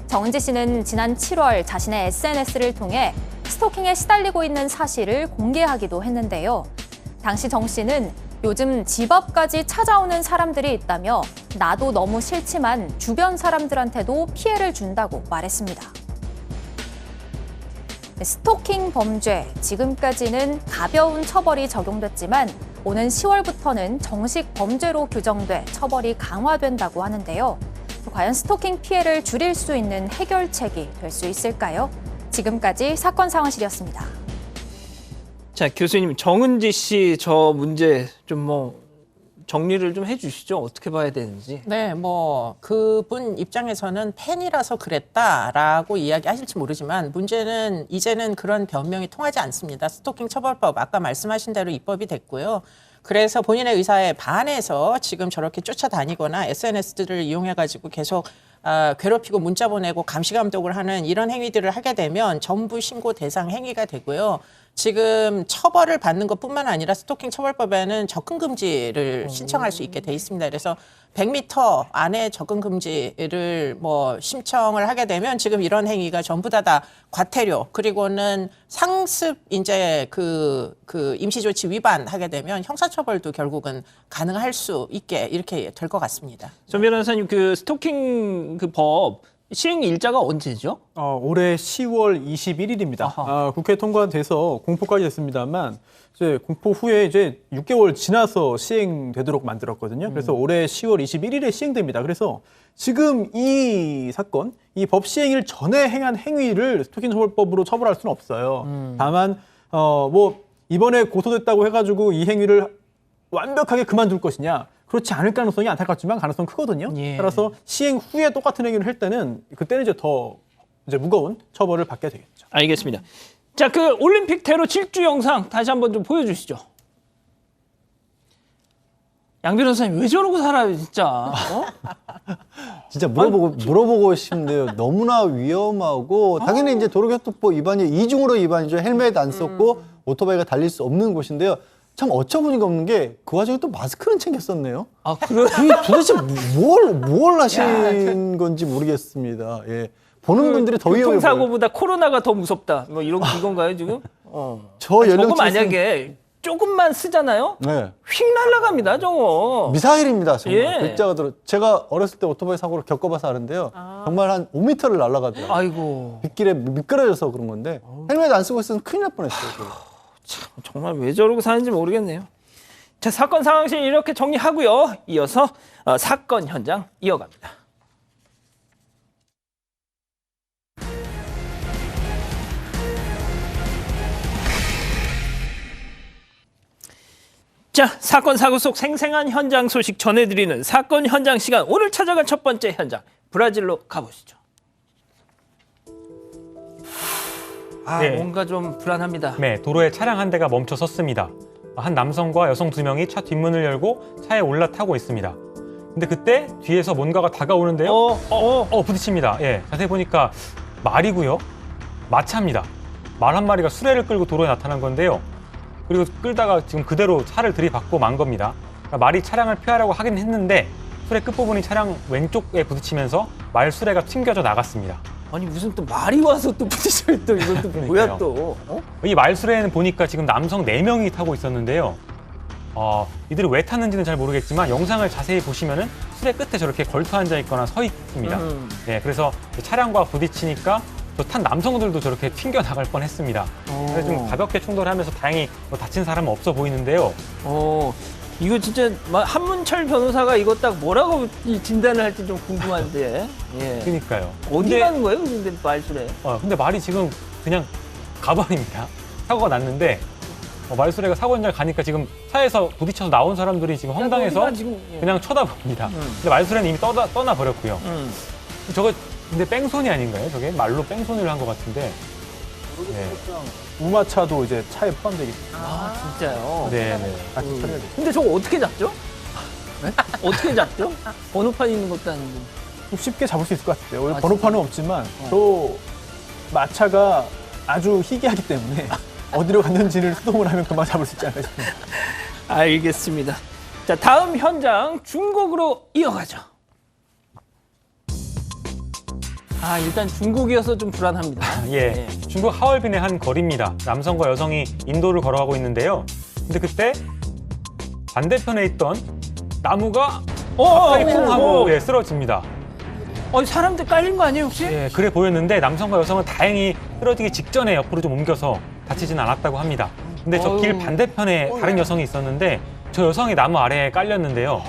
정은지 씨는 지난 7월 자신의 SNS를 통해 스토킹에 시달리고 있는 사실을 공개하기도 했는데요. 당시 정 씨는 요즘 집 앞까지 찾아오는 사람들이 있다며 나도 너무 싫지만 주변 사람들한테도 피해를 준다고 말했습니다. 스토킹 범죄, 지금까지는 가벼운 처벌이 적용됐지만 오는 10월부터는 정식 범죄로 규정돼 처벌이 강화된다고 하는데요. 과연 스토킹 피해를 줄일 수 있는 해결책이 될 수 있을까요? 지금까지 사건 상황실이었습니다. 자, 교수님, 정은지 씨 저 문제 좀 정리를 좀 해주시죠. 어떻게 봐야 되는지. 네, 그분 입장에서는 팬이라서 그랬다라고 이야기하실지 모르지만 문제는 이제는 그런 변명이 통하지 않습니다. 스토킹 처벌법 아까 말씀하신 대로 입법이 됐고요. 그래서 본인의 의사에 반해서 지금 저렇게 쫓아다니거나 SNS들을 이용해가지고 계속 괴롭히고 문자 보내고 감시감독을 하는 이런 행위들을 하게 되면 전부 신고 대상 행위가 되고요. 지금 처벌을 받는 것뿐만 아니라 스토킹 처벌법에는 접근 금지를 신청할 수 있게 돼 있습니다. 그래서 100m 안에 접근 금지를 신청을 하게 되면 지금 이런 행위가 전부 다 과태료 그리고는 상습 이제 그 임시조치 위반하게 되면 형사처벌도 결국은 가능할 수 있게 이렇게 될 것 같습니다. 전 변호사님, 그 스토킹 그 법 시행 일자가 언제죠? 올해 10월 21일입니다. 국회 통과돼서 공포까지 됐습니다만 이제 공포 후에 이제 6개월 지나서 시행되도록 만들었거든요. 그래서 올해 10월 21일에 시행됩니다. 그래서 지금 이 사건, 이 법 시행일 전에 행한 행위를 스토킹 처벌법으로 처벌할 수는 없어요. 다만 뭐 이번에 고소됐다고 해가지고 이 행위를 완벽하게 그만둘 것이냐? 그렇지 않을 가능성이 안타깝지만 가능성 크거든요. 예. 따라서 시행 후에 똑같은 행위를 할 때는 그때는 이제 더 이제 무거운 처벌을 받게 되겠죠. 알겠습니다. 자, 그 올림픽 테러 질주 영상 다시 한번 좀 보여주시죠. 양 변호사님 왜 저러고 살아요, 진짜? 어? 진짜 물어보고 싶네요. 너무나 위험하고 당연히 이제 도로교통법 위반이 이중으로 위반이죠. 헬멧 안 썼고 오토바이가 달릴 수 없는 곳인데요. 참 어처구니가 없는 게 그 와중에 또 마스크는 챙겼었네요. 아, 그래? 이게 도대체 뭘 하신 건지 모르겠습니다. 예. 보는 분들이 더 위험해 보여요. 교통사고보다 코로나가 더 무섭다. 뭐 이건가요, 지금? 저 저거 연령층 만약에 조금만 쓰잖아요? 네. 휙 날아갑니다, 저거. 미사일입니다. 정말. 예. 글자가 들어. 제가 어렸을 때 오토바이 사고를 겪어봐서 아는데요. 정말 한 5m를 날아가더라고요. 아이고. 빗길에 미끄러져서 그런 건데 헬멧 안 쓰고 있으면 큰일 날 뻔했어요. 참, 정말 왜 저러고 사는지 모르겠네요. 자, 사건 상황실 이렇게 정리하고요. 이어서 사건 현장 이어갑니다. 자, 사건 사고 속 생생한 현장 소식 전해드리는 사건 현장 시간. 오늘 찾아간 첫 번째 현장, 브라질로 가보시죠. 네. 뭔가 좀 불안합니다. 네, 도로에 차량 한 대가 멈춰 섰습니다. 한 남성과 여성 2명이 차 뒷문을 열고 차에 올라타고 있습니다. 근데 그때 뒤에서 뭔가가 다가오는데요. 부딪힙니다. 예, 자세히 보니까 말이고요. 마차입니다. 말 한 마리가 수레를 끌고 도로에 나타난 건데요. 그리고 끌다가 지금 그대로 차를 들이받고 만 겁니다. 그러니까 말이 차량을 피하려고 하긴 했는데 수레 끝부분이 차량 왼쪽에 부딪히면서 말 수레가 튕겨져 나갔습니다. 아니 무슨 또 말이 와서 또 부딪혀요 또 이건 또 뭐야 또? 이 말수레는 보니까 지금 남성 4명이 타고 있었는데요. 이들이 왜 탔는지는 잘 모르겠지만 영상을 자세히 보시면은 수레 끝에 저렇게 걸터 앉아 있거나 서 있습니다. 네, 그래서 차량과 부딪히니까 탄 남성들도 저렇게 튕겨 나갈 뻔했습니다. 그래서 좀 가볍게 충돌하면서 다행히 다친 사람은 없어 보이는데요. 이거 진짜 한문철 변호사가 이거 딱 뭐라고 진단을 할지 좀 궁금한데. 예. 그러니까요. 어디 가는 거예요, 근데 말수레? 근데 말이 지금 그냥 가버립니다. 사고가 났는데 말수레가 사고 현장을 가니까 지금 차에서 부딪혀서 나온 사람들이 지금 황당해서 그냥 쳐다봅니다. 근데 말수레는 이미 떠나 버렸고요. 저거 근데 뺑소니 아닌가요? 저게 말로 뺑소니를 한 것 같은데. 네. 우마차도 이제 차에 포함되겠습니다. 아, 진짜요? 네. 같이 처리해야 돼요. 근데 저거 어떻게 잡죠? 네? 어떻게 잡죠? 번호판 있는 것도 아니고. 좀 쉽게 잡을 수 있을 것 같아요. 원래 아, 번호판은 없지만 저 마차가 아주 희귀하기 때문에 어디로 갔는지를 수동을 하면 그만 잡을 수 있지 않을까 싶습니다. 알겠습니다. 자, 다음 현장 중국으로 이어가죠. 일단 중국이어서 좀 불안합니다. 예, 중국 하얼빈의 한 거리입니다. 남성과 여성이 인도를 걸어가고 있는데요. 근데 그때 반대편에 있던 나무가 갑자기 쿵 하고 쓰러집니다. 사람들 깔린 거 아니에요 혹시? 예, 그래 보였는데 남성과 여성은 다행히 쓰러지기 직전에 옆으로 좀 옮겨서 다치지는 않았다고 합니다. 근데 저 길 반대편에 다른 여성이 있었는데 저 여성이 나무 아래에 깔렸는데요.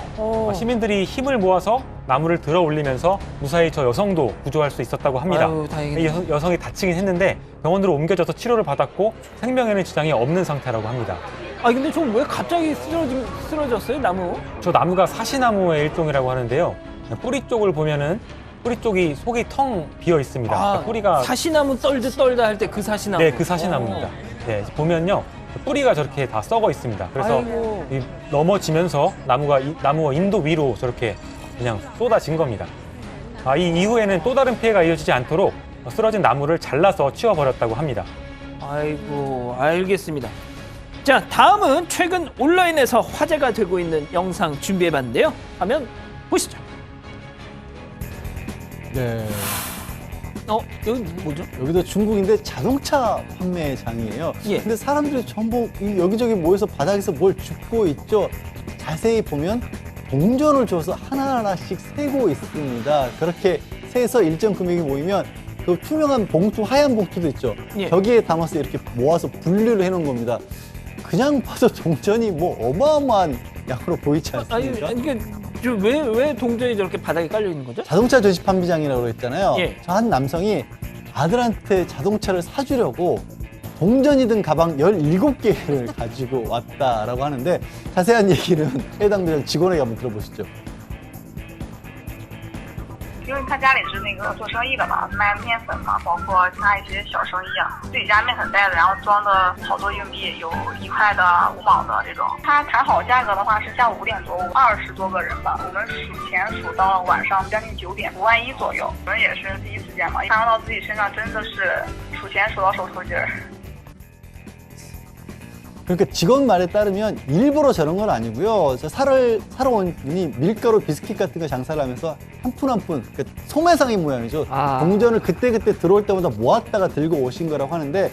시민들이 힘을 모아서 나무를 들어 올리면서 무사히 저 여성도 구조할 수 있었다고 합니다. 이 여성이 다치긴 했는데 병원으로 옮겨져서 치료를 받았고 생명에는 지장이 없는 상태라고 합니다. 근데 저 왜 갑자기 쓰러졌어요, 나무? 저 나무가 사시나무의 일종이라고 하는데요. 뿌리 쪽을 보면은 뿌리 쪽이 속이 텅 비어 있습니다. 그러니까 뿌리가 사시나무 떨다 할 때 그 사시나무. 네, 그 사시나무입니다. 네, 보면요. 뿌리가 저렇게 다 썩어 있습니다. 그래서 넘어지면서 나무가 인도 위로 저렇게 그냥 쏟아진 겁니다. 이 이후에는 또 다른 피해가 이어지지 않도록 쓰러진 나무를 잘라서 치워버렸다고 합니다. 아이고, 알겠습니다. 자, 다음은 최근 온라인에서 화제가 되고 있는 영상 준비해봤는데요. 화면 보시죠. 네. 여기 뭐죠? 여기도 중국인데 자동차 판매장이에요. 예. 근데 사람들이 전부 여기저기 모여서 바닥에서 뭘 줍고 있죠. 자세히 보면 동전을 줘서 하나하나씩 세고 있습니다. 그렇게 세서 일정 금액이 모이면 그 투명한 봉투, 하얀 봉투도 있죠. 예. 저기에 담아서 이렇게 모아서 분류를 해놓은 겁니다. 그냥 봐도 동전이 뭐 어마어마한 양으로 보이지 아니, 않습니까? 이게 왜 동전이 저렇게 바닥에 깔려 있는 거죠? 자동차 전시 판매장이라고 했잖아요. 예. 저 한 남성이 아들한테 자동차를 사주려고 동전이 든 가방 17개를 가지고 왔다라고 하는데 자세한 얘기는 해당 매장 직원에게 한번 들어보시죠. 因为他家里是那个做生意的嘛，卖面粉嘛，包括其他一些小生意啊，自己家面粉袋子，然后装的好多硬币，有1块的、5毛的这种。他谈好价格的话是下午5点多，20多个人吧，我们数钱数到了晚上将近9点，5万1左右。我们也是第一次见嘛，看到自己身上真的是数钱数到手抽筋儿。 그러니까 직원 말에 따르면 일부러 저런 건 아니고요. 사러 온 분이 밀가루 비스킷 같은 거 장사를 하면서 한 푼 한 푼, 그러니까 소매상의 모양이죠. 아. 동전을 그때그때 들어올 때마다 모았다가 들고 오신 거라고 하는데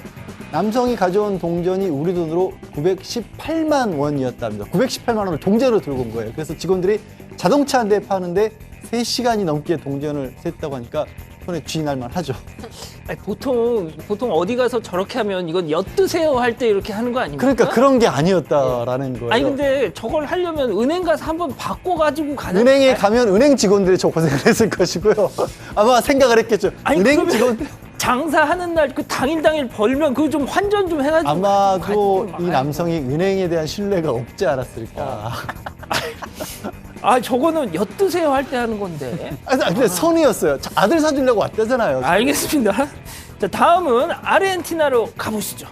남성이 가져온 동전이 우리 돈으로 918만 원이었답니다. 918만 원을 동전으로 들고 온 거예요. 그래서 직원들이 자동차 한 대 파는데 3시간이 넘게 동전을 셌다고 하니까 손에 쥐 날만 하죠. 아니, 보통 어디 가서 저렇게 하면 이건 엿드세요 할 때 이렇게 하는 거 아닙니까? 그러니까 그런 게 아니었다라는 거예요. 아니 근데 저걸 하려면 은행 가서 한번 바꿔가지고 가는. 은행에 가면 은행 직원들이 저 고생을 했을 것이고요. 아마 생각을 했겠죠. 아니, 은행 그러면 직원들 장사하는 날 그 당일 벌면 그거 좀 환전 좀 해가지고. 아마도 가지고 이 말아요. 남성이 은행에 대한 신뢰가 없지 않았을까. 아 저거는 엿드세요 할 때 하는 건데. 아니, 근데 선이었어요. 아들 사주려고 왔다잖아요. 알겠습니다. 자 다음은 아르헨티나로 가보시죠.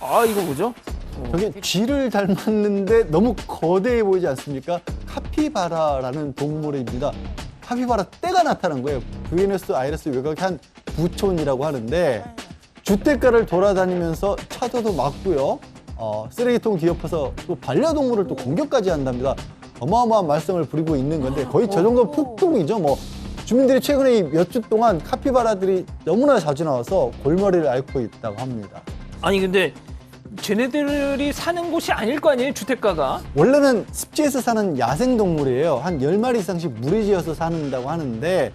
아 이거 뭐죠? 저게 쥐를 닮았는데 너무 거대해 보이지 않습니까? 카피바라라는 동물입니다. 카피바라 떼가 나타난 거예요. 부에노스 아이레스 외곽의 한 부촌이라고 하는데 주택가를 돌아다니면서 차도도 막고요. 쓰레기통 뒤엎어서 또 반려동물을 또 공격까지 한답니다. 어마어마한 말썽을 부리고 있는 건데 거의 저 정도 폭동이죠. 뭐 주민들이 최근에 몇 주 동안 카피바라들이 너무나 자주 나와서 골머리를 앓고 있다고 합니다. 아니 근데 쟤네들이 사는 곳이 아닐 거 아니에요 주택가가. 원래는 습지에서 사는 야생동물이에요. 한 10마리 이상씩 무리지어서 사는다고 하는데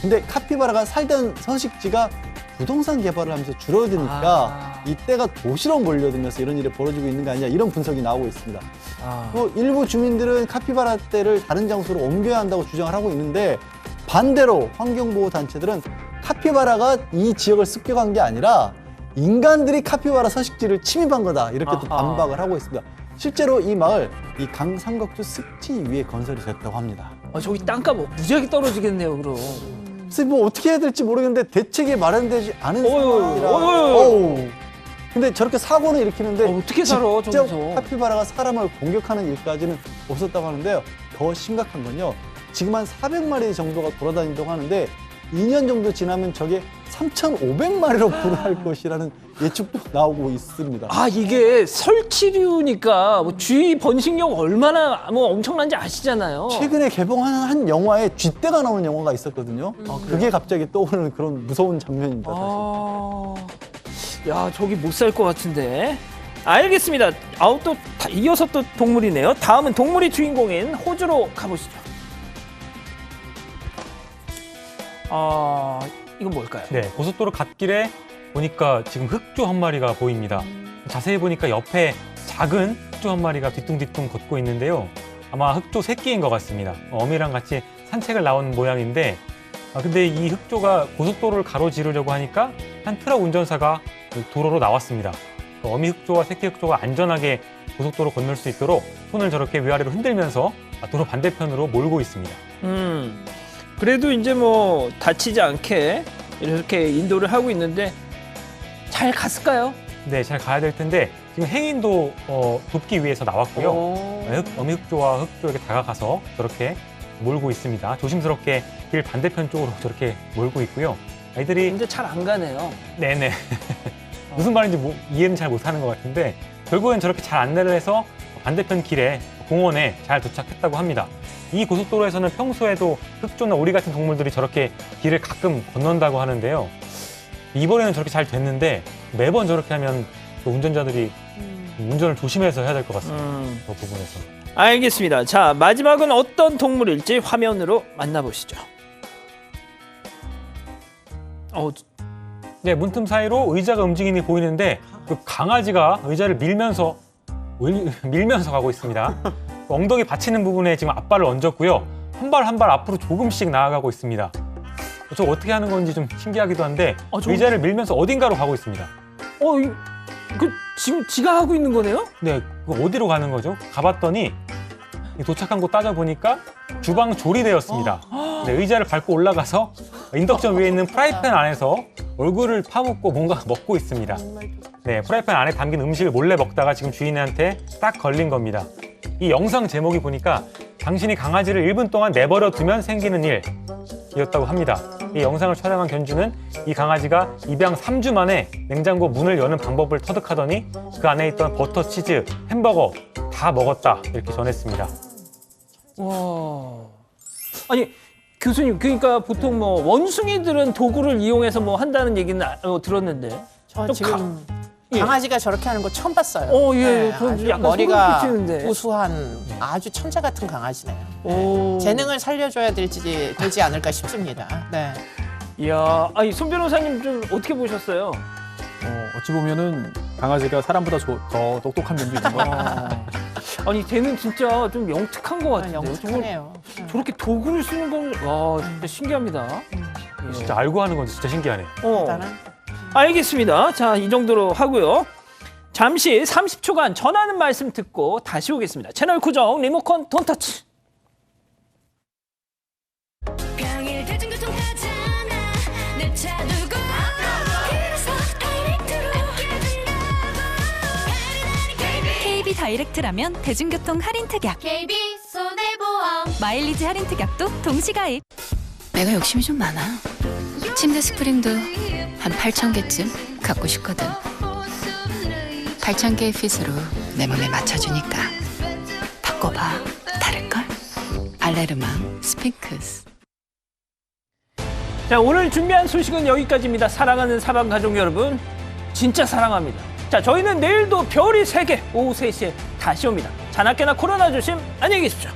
근데 카피바라가 살던 서식지가 부동산 개발을 하면서 줄어드니까 이때가 도시로 몰려들면서 이런 일이 벌어지고 있는 거 아니냐 이런 분석이 나오고 있습니다. 또 일부 주민들은 카피바라 떼를 다른 장소로 옮겨야 한다고 주장을 하고 있는데 반대로 환경보호단체들은 카피바라가 이 지역을 습격한 게 아니라 인간들이 카피바라 서식지를 침입한 거다 이렇게 또 반박을 하고 있습니다. 실제로 이 마을 이 강삼각주 습지 위에 건설이 됐다고 합니다. 저기 땅값 무지하게 떨어지겠네요 그럼. 그래서 뭐 어떻게 해야 될지 모르겠는데 대책이 마련되지 않은 상황이라. 어휴. 근데 저렇게 사고는 일으키는데 어떻게 살아, 직접 저기서. 카피바라가 사람을 공격하는 일까지는 없었다고 하는데요. 더 심각한 건요. 지금 한 400마리 정도가 돌아다닌다고 하는데 2년 정도 지나면 저게 3,500마리로 불어날 것이라는 예측도 나오고 있습니다. 아 이게 설치류니까 뭐 쥐 번식력 얼마나 뭐 엄청난지 아시잖아요. 최근에 개봉한 한 영화에 쥐떼가 나오는 영화가 있었거든요. 그게 갑자기 떠오르는 그런 무서운 장면입니다. 사실. 야 저기 못 살 것 같은데. 알겠습니다. 또 이어서 또 동물이네요. 다음은 동물이 주인공인 호주로 가보시죠. 이건 뭘까요? 네, 고속도로 갓길에 보니까 지금 흑조 한 마리가 보입니다. 자세히 보니까 옆에 작은 흑조 한 마리가 뒤뚱뒤뚱 걷고 있는데요. 아마 흑조 새끼인 것 같습니다. 어미랑 같이 산책을 나온 모양인데 근데 이 흑조가 고속도로를 가로지르려고 하니까 한 트럭 운전사가 도로로 나왔습니다. 어미 흑조와 새끼 흑조가 안전하게 고속도로 건널 수 있도록 손을 저렇게 위아래로 흔들면서 도로 반대편으로 몰고 있습니다. 그래도 이제 뭐 다치지 않게 이렇게 인도를 하고 있는데 잘 갔을까요? 네, 잘 가야 될 텐데 지금 행인도 돕기 위해서 나왔고요. 어미 흑조와 흑조에게 다가가서 저렇게 몰고 있습니다. 조심스럽게 길 반대편 쪽으로 저렇게 몰고 있고요. 아이들이 근데 잘 안 가네요. 네네 무슨 말인지 이해는 잘 못하는 것 같은데 결국엔 저렇게 잘 안내를 해서 반대편 길에 공원에 잘 도착했다고 합니다. 이 고속도로에서는 평소에도 흑조나 오리 같은 동물들이 저렇게 길을 가끔 건넌다고 하는데요. 이번에는 저렇게 잘 됐는데 매번 저렇게 하면 또 운전자들이 운전을 조심해서 해야 될 것 같습니다. 그 부분에서. 알겠습니다. 자, 마지막은 어떤 동물일지 화면으로 만나보시죠. 네, 문틈 사이로 의자가 움직이는 게 보이는데 그 강아지가 의자를 밀면서 가고 있습니다. 엉덩이 받치는 부분에 지금 앞발을 얹었고요. 한 발 한 발 앞으로 조금씩 나아가고 있습니다. 저 어떻게 하는 건지 좀 신기하기도 한데 의자를 밀면서 어딘가로 가고 있습니다. 지금 지가 하고 있는 거네요? 네, 어디로 가는 거죠? 가봤더니 도착한 곳 따져보니까 주방 조리대였습니다. 네, 의자를 밟고 올라가서 인덕션 위에 있는 프라이팬 안에서 얼굴을 파묻고 뭔가 먹고 있습니다. 네, 프라이팬 안에 담긴 음식을 몰래 먹다가 지금 주인한테 딱 걸린 겁니다. 이 영상 제목이 보니까 당신이 강아지를 1분 동안 내버려 두면 생기는 일이었다고 합니다. 이 영상을 촬영한 견주는 이 강아지가 입양 3주 만에 냉장고 문을 여는 방법을 터득하더니 그 안에 있던 버터, 치즈, 햄버거 다 먹었다 이렇게 전했습니다. 와. 아니, 교수님, 그러니까 보통 뭐 원숭이들은 도구를 이용해서 뭐 한다는 얘기는 들었는데. 저 좀 지금 예. 강아지가 저렇게 하는 거 처음 봤어요. 예. 네, 그건 아주 약간 머리가 소름 끼치는데. 우수한 아주 천재 같은 강아지네요. 오. 재능을 살려줘야 되지 않을까 싶습니다. 네. 이야, 아니, 손 변호사님 좀 어떻게 보셨어요? 어찌 보면은 강아지가 사람보다 더 똑똑한 면도 있는 것 같아요. 아니, 쟤는 진짜 좀 영특한 것 같은데요. 영특하네요. 저렇게 도구를 쓰는 건, 와, 진짜 신기합니다. 예. 진짜 알고 하는 건 진짜 신기하네요. 일단은 알겠습니다. 자, 이 정도로 하고요. 잠시 30초간 전하는 말씀 듣고 다시 오겠습니다. 채널 고정, 리모컨 돈 터치. 평일 대중교통 타잖아 내 차 두고 그래서 다이렉트로 KB 다이렉트라면 대중교통 할인 특약 KB 손해보험 마일리지 할인 특약도 동시가입. 내가 욕심이 좀 많아. 침대 스프링도 한 8,000개쯤 갖고 싶거든. 8,000개의 핏으로 내 몸에 맞춰주니까 바꿔봐. 다를걸? 알레르망 스핑크스. 자, 오늘 준비한 소식은 여기까지입니다. 사랑하는 사방 가족 여러분, 진짜 사랑합니다. 자, 저희는 내일도 별이 3개 오후 3시에 다시 옵니다. 자나깨나 코로나 조심, 안녕히 계십시오.